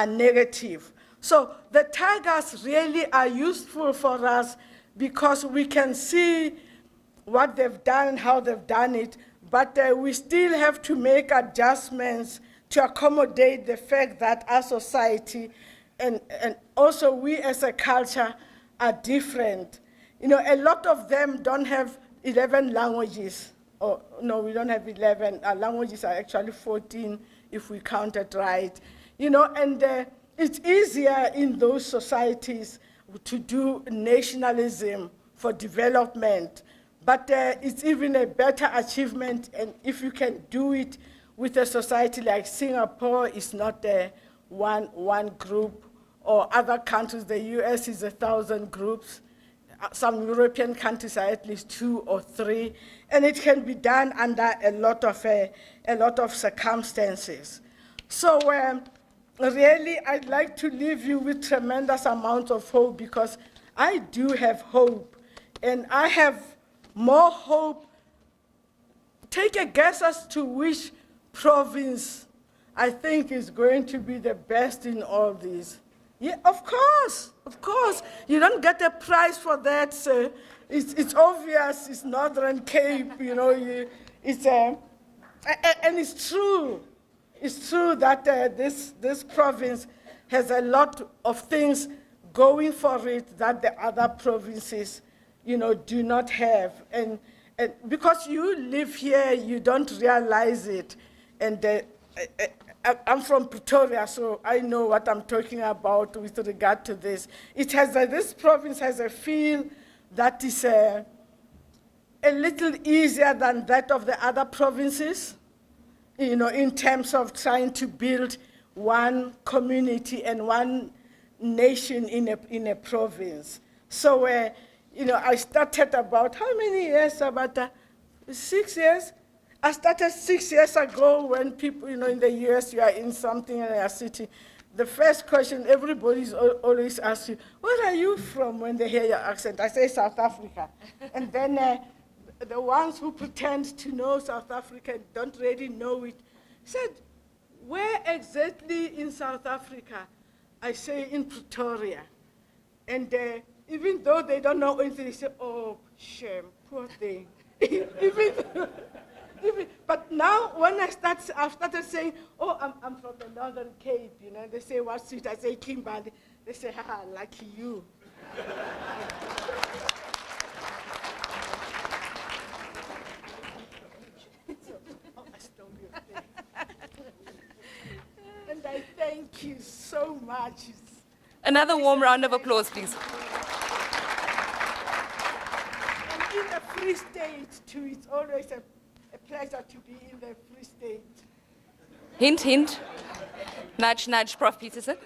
negative. So the tigers really are useful for us because we can see what they've done and how they've done it, but we still have to make adjustments to accommodate the fact that our society and also we as a culture are different. A lot of them don't have 11 languages. Oh, no, we don't have 11. Our languages are actually 14 if we count it right. And it's easier in those societies to do nationalism for development. But it's even a better achievement, and if you can do it with a society like Singapore, it's not one group, or other countries. The US is 1,000 groups. Some European countries are at least 2 or 3, and it can be done under a lot of circumstances. So really, I'd like to leave you with tremendous amount of hope, because I do have hope, and I have more hope. Take a guess as to which province I think is going to be the best in all these. Yeah, of course. You don't get a prize for that, sir. It's obvious. It's Northern Cape, and it's true. It's true that this province has a lot of things going for it that the other provinces, do not have. And because you live here, you don't realize it. And I'm from Pretoria, so I know what I'm talking about with regard to this. This province has a feel that is a little easier than that of the other provinces, in terms of trying to build one community and one nation in a province. So, I started about how many years? About 6 years. I started 6 years ago when people, in the US, you are in something in a city. The first question everybody's always asks you, where are you from, when they hear your accent? I say South Africa. And then the ones who pretend to know South Africa don't really know it. Said, where exactly in South Africa? I say in Pretoria. And even though they don't know anything, they say, oh, shame, poor thing. But now, when I've started saying, oh, I'm from the Northern Cape, they say, what street? I say, Kimberley. They say, haha, lucky you. And I thank you so much. Another warm round of applause, please. And in the Free State, too, it's always a pleasure to be in the Free State. Hint, hint. Nudge, nudge, Prof. Peterson.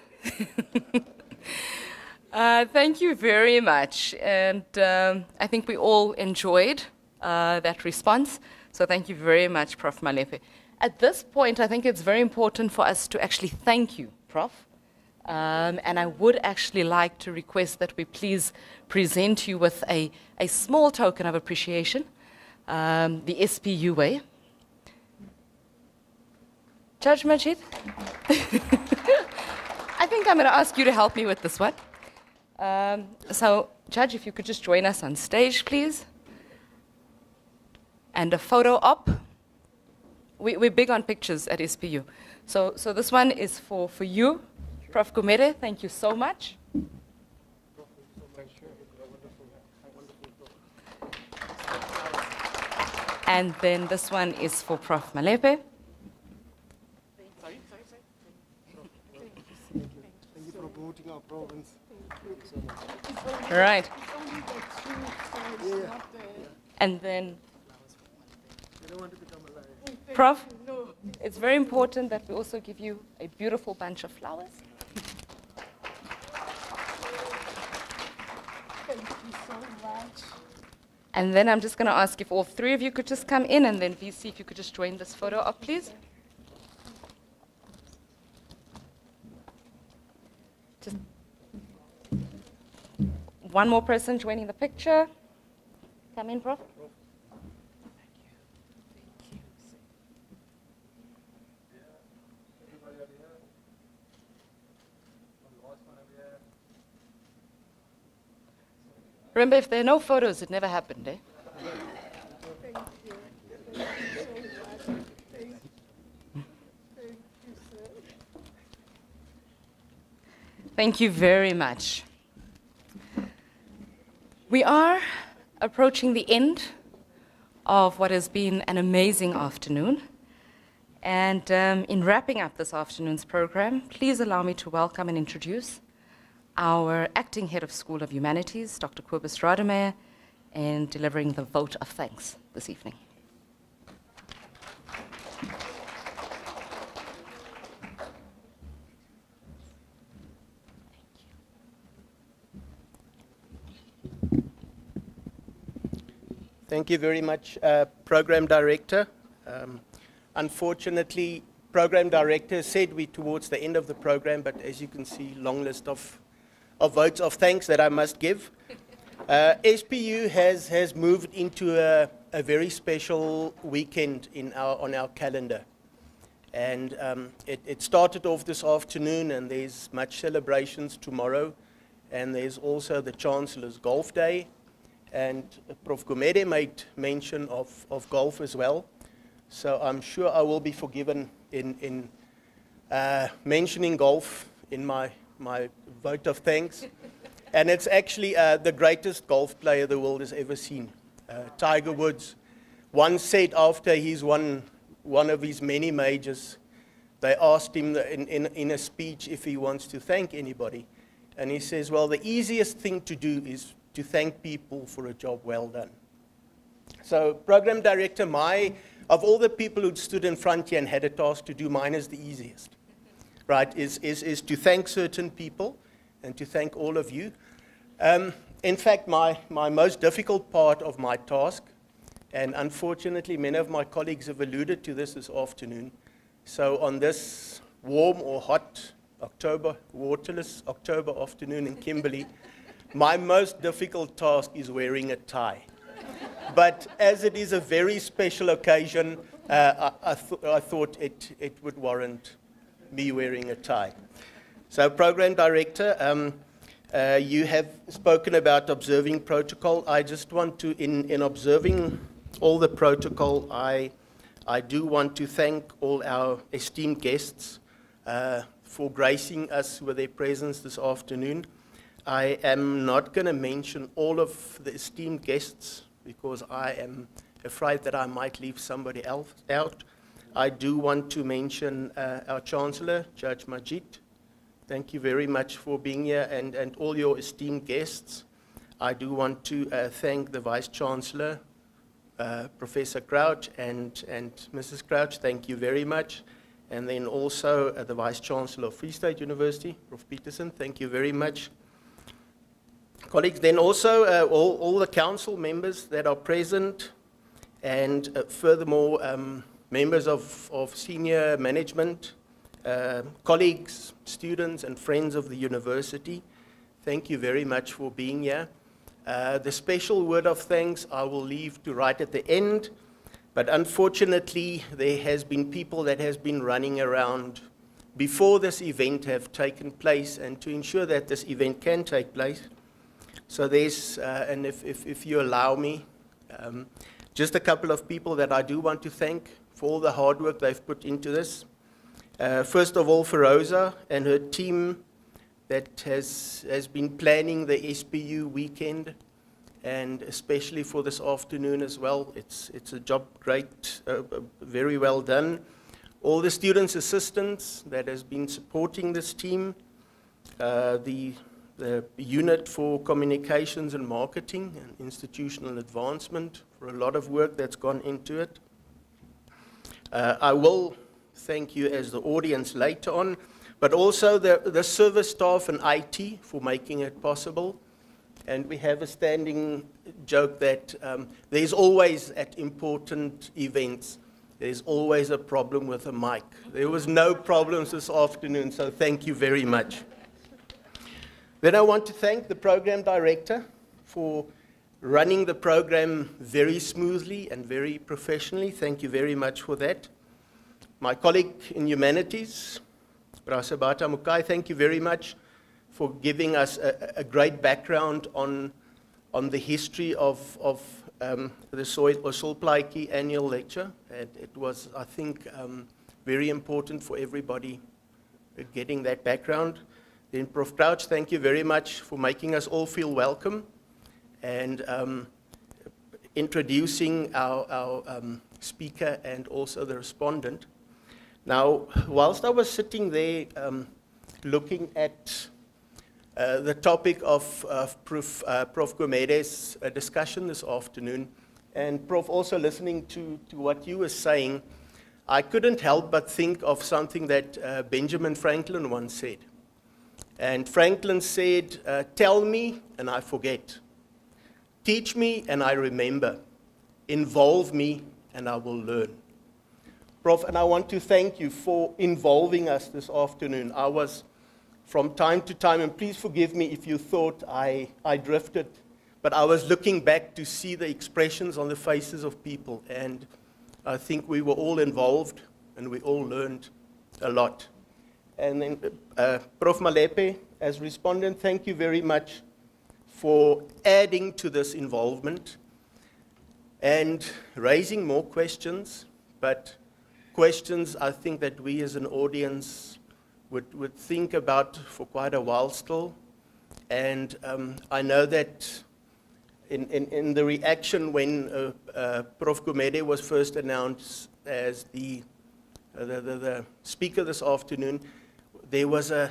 Thank you very much. And I think we all enjoyed that response. So thank you very much, Prof. Malepe. At this point, I think it's very important for us to actually thank you, Prof. And I would actually like to request that we please present you with a small token of appreciation, the SPU way. Judge Majid? I think I'm going to ask you to help me with this one. So, Judge, if you could just join us on stage, please. And a photo op. We're big on pictures at SPU. So this one is for you, Prof. Gumede. Thank you so much. And then this one is for Prof. Malepe. supporting our province. Right. And then, Prof, it's very important that we also give you a beautiful bunch of flowers. Thank you so much. And then I'm just going to ask if all three of you could just come in, and then VC, if you could just join this photo up, please. Just one more person joining the picture. Come in, Prof. Remember, if there are no photos, it never happened, eh? Thank you very much. We are approaching the end of what has been an amazing afternoon. And in wrapping up this afternoon's program, please allow me to welcome and introduce our acting head of School of Humanities, Dr. Kobus Rademacher, and delivering the vote of thanks this evening. Thank you very much, Program Director. Unfortunately, Program Director said we're towards the end of the program, but as you can see, long list of votes of thanks that I must give. SPU has moved into a very special weekend on our calendar. And it started off this afternoon, and there's much celebrations tomorrow. And there's also the Chancellor's Golf Day. And Prof. Gumede made mention of golf as well. So I'm sure I will be forgiven in mentioning golf in my vote of thanks. And it's actually the greatest golf player the world has ever seen. Tiger Woods once said after he's won one of his many majors, they asked him in a speech if he wants to thank anybody. And he says, well, the easiest thing to do is to thank people for a job well done. So, Program Director, of all the people who stood in front here and had a task to do, mine is the easiest, right, is to thank certain people and to thank all of you. In fact, my most difficult part of my task, and unfortunately many of my colleagues have alluded to this afternoon, so on this warm or hot October, waterless October afternoon in Kimberley, my most difficult task is wearing a tie. But as it is a very special occasion, I thought it would warrant me wearing a tie. So, Program Director, you have spoken about observing protocol. I just want to, in observing all the protocol, I do want to thank all our esteemed guests for gracing us with their presence this afternoon. I am not going to mention all of the esteemed guests because I am afraid that I might leave somebody else out. I do want to mention our Chancellor, Judge Majid. Thank you very much for being here and all your esteemed guests. I do want to thank the Vice Chancellor, Professor Crouch and Mrs. Crouch. Thank you very much. And then also the Vice Chancellor of Free State University, Prof. Peterson. Thank you very much. Colleagues, then also all the council members that are present, and furthermore, members of senior management, colleagues, students, and friends of the university. Thank you very much for being here. The special word of thanks I will leave to right at the end, but unfortunately, there has been people that has been running around before this event have taken place, and to ensure that this event can take place. So there's, and if you allow me, just a couple of people that I do want to thank for all the hard work they've put into this. First of all, Feroza and her team that has been planning the SPU weekend, and especially for this afternoon as well. It's a job great, very well done. All the students' assistants that has been supporting this team. the unit for communications and marketing and institutional advancement for a lot of work that's gone into it. I will thank you as the audience later on, but also the service staff and IT for making it possible. And we have a standing joke that there's always, at important events, there's always a problem with a mic. There was no problems this afternoon, so thank you very much. Then I want to thank the program director for running the program very smoothly and very professionally. Thank you very much for that. My colleague in humanities, Prasabata Mukai, thank you very much for giving us a great background on the history of the Sol Plaatje annual lecture. It was, I think, very important for everybody getting that background. Then Prof. Crouch, thank you very much for making us all feel welcome and introducing our speaker and also the respondent. Now, whilst I was sitting there looking at the topic of Prof. Gomede's discussion this afternoon, and Prof. also listening to what you were saying, I couldn't help but think of something that Benjamin Franklin once said. And Franklin said, tell me and I forget. Teach me and I remember. Involve me and I will learn. Prof, and I want to thank you for involving us this afternoon. I was, from time to time, and please forgive me if you thought I drifted, but I was looking back to see the expressions on the faces of people, and I think we were all involved and we all learned a lot. And then Prof. Malepe, as respondent, thank you very much for adding to this involvement and raising more questions, but questions I think that we as an audience would think about for quite a while still. And I know that in the reaction when Prof. Gomede was first announced as the speaker this afternoon, there was a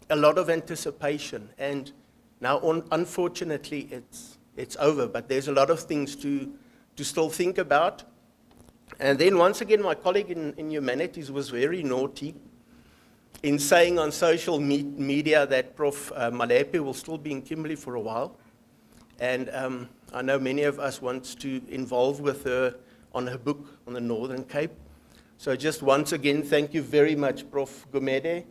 lot of anticipation, and now unfortunately it's over, but there's a lot of things to still think about. And then once again, my colleague in humanities was very naughty in saying on social media that Prof. Malepe will still be in Kimberley for a while, and I know many of us want to involve with her on her book on the Northern Cape. So just once again, thank you very much, Prof. Gomede,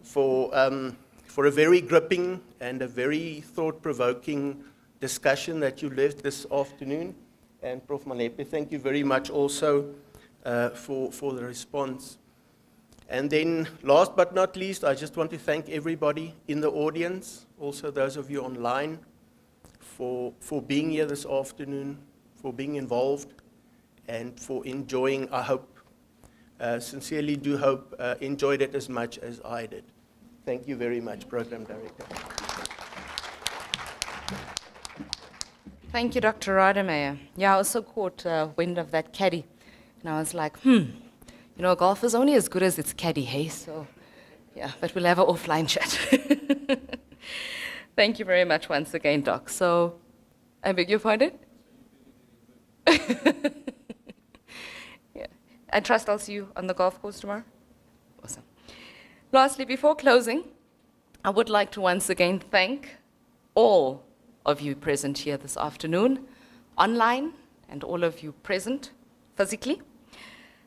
for a very gripping and a very thought-provoking discussion that you led this afternoon. And Prof. Malepe, thank you very much also for the response. And then last but not least, I just want to thank everybody in the audience, also those of you online, for being here this afternoon, for being involved, and for enjoying, I hope, sincerely do hope, enjoyed it as much as I did. Thank you very much, Program Director. Thank you, Dr. Rademacher. Yeah, I also caught wind of that caddy, and I was like, you know, golf is only as good as its caddy, hey? So, yeah, but we'll have an offline chat. Thank you very much once again, Doc. So, I beg your pardon? Yeah. I trust I'll see you on the golf course tomorrow. Awesome. Lastly, before closing, I would like to once again thank all of you present here this afternoon, online, and all of you present physically.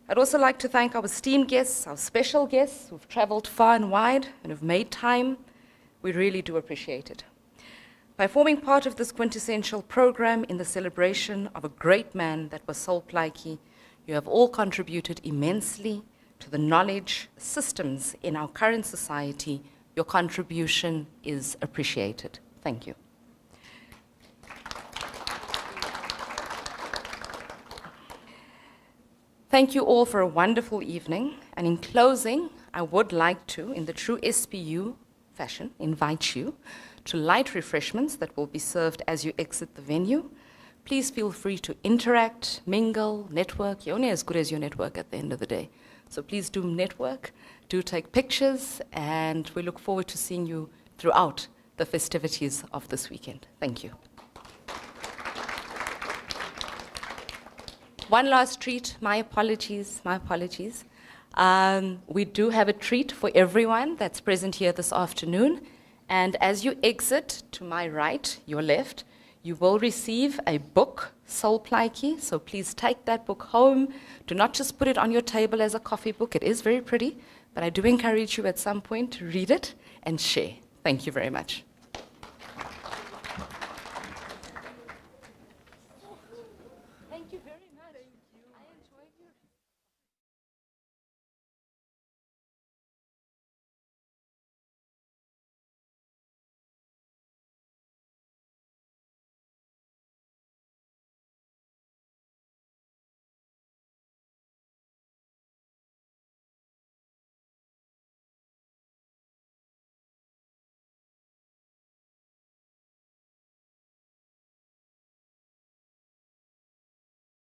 I'd also like to thank our esteemed guests, our special guests who've traveled far and wide and have made time. We really do appreciate it. By forming part of this quintessential program in the celebration of a great man that was Sol Plaatje, you have all contributed immensely to the knowledge systems in our current society. Your contribution is appreciated. Thank you. Thank you all for a wonderful evening. And in closing, I would like to, in the true SPU fashion, invite you to light refreshments that will be served as you exit the venue. Please feel free to interact, mingle, network. You're only as good as your network at the end of the day. So please do network, do take pictures, and we look forward to seeing you throughout the festivities of this weekend. Thank you. One last treat, my apologies. We do have a treat for everyone that's present here this afternoon. And as you exit to my right, your left, you will receive a book, Soul Plaatje. So please take that book home. Do not just put it on your table as a coffee book. It is very pretty, but I do encourage you at some point to read it and share. Thank you very much. Thank you very much.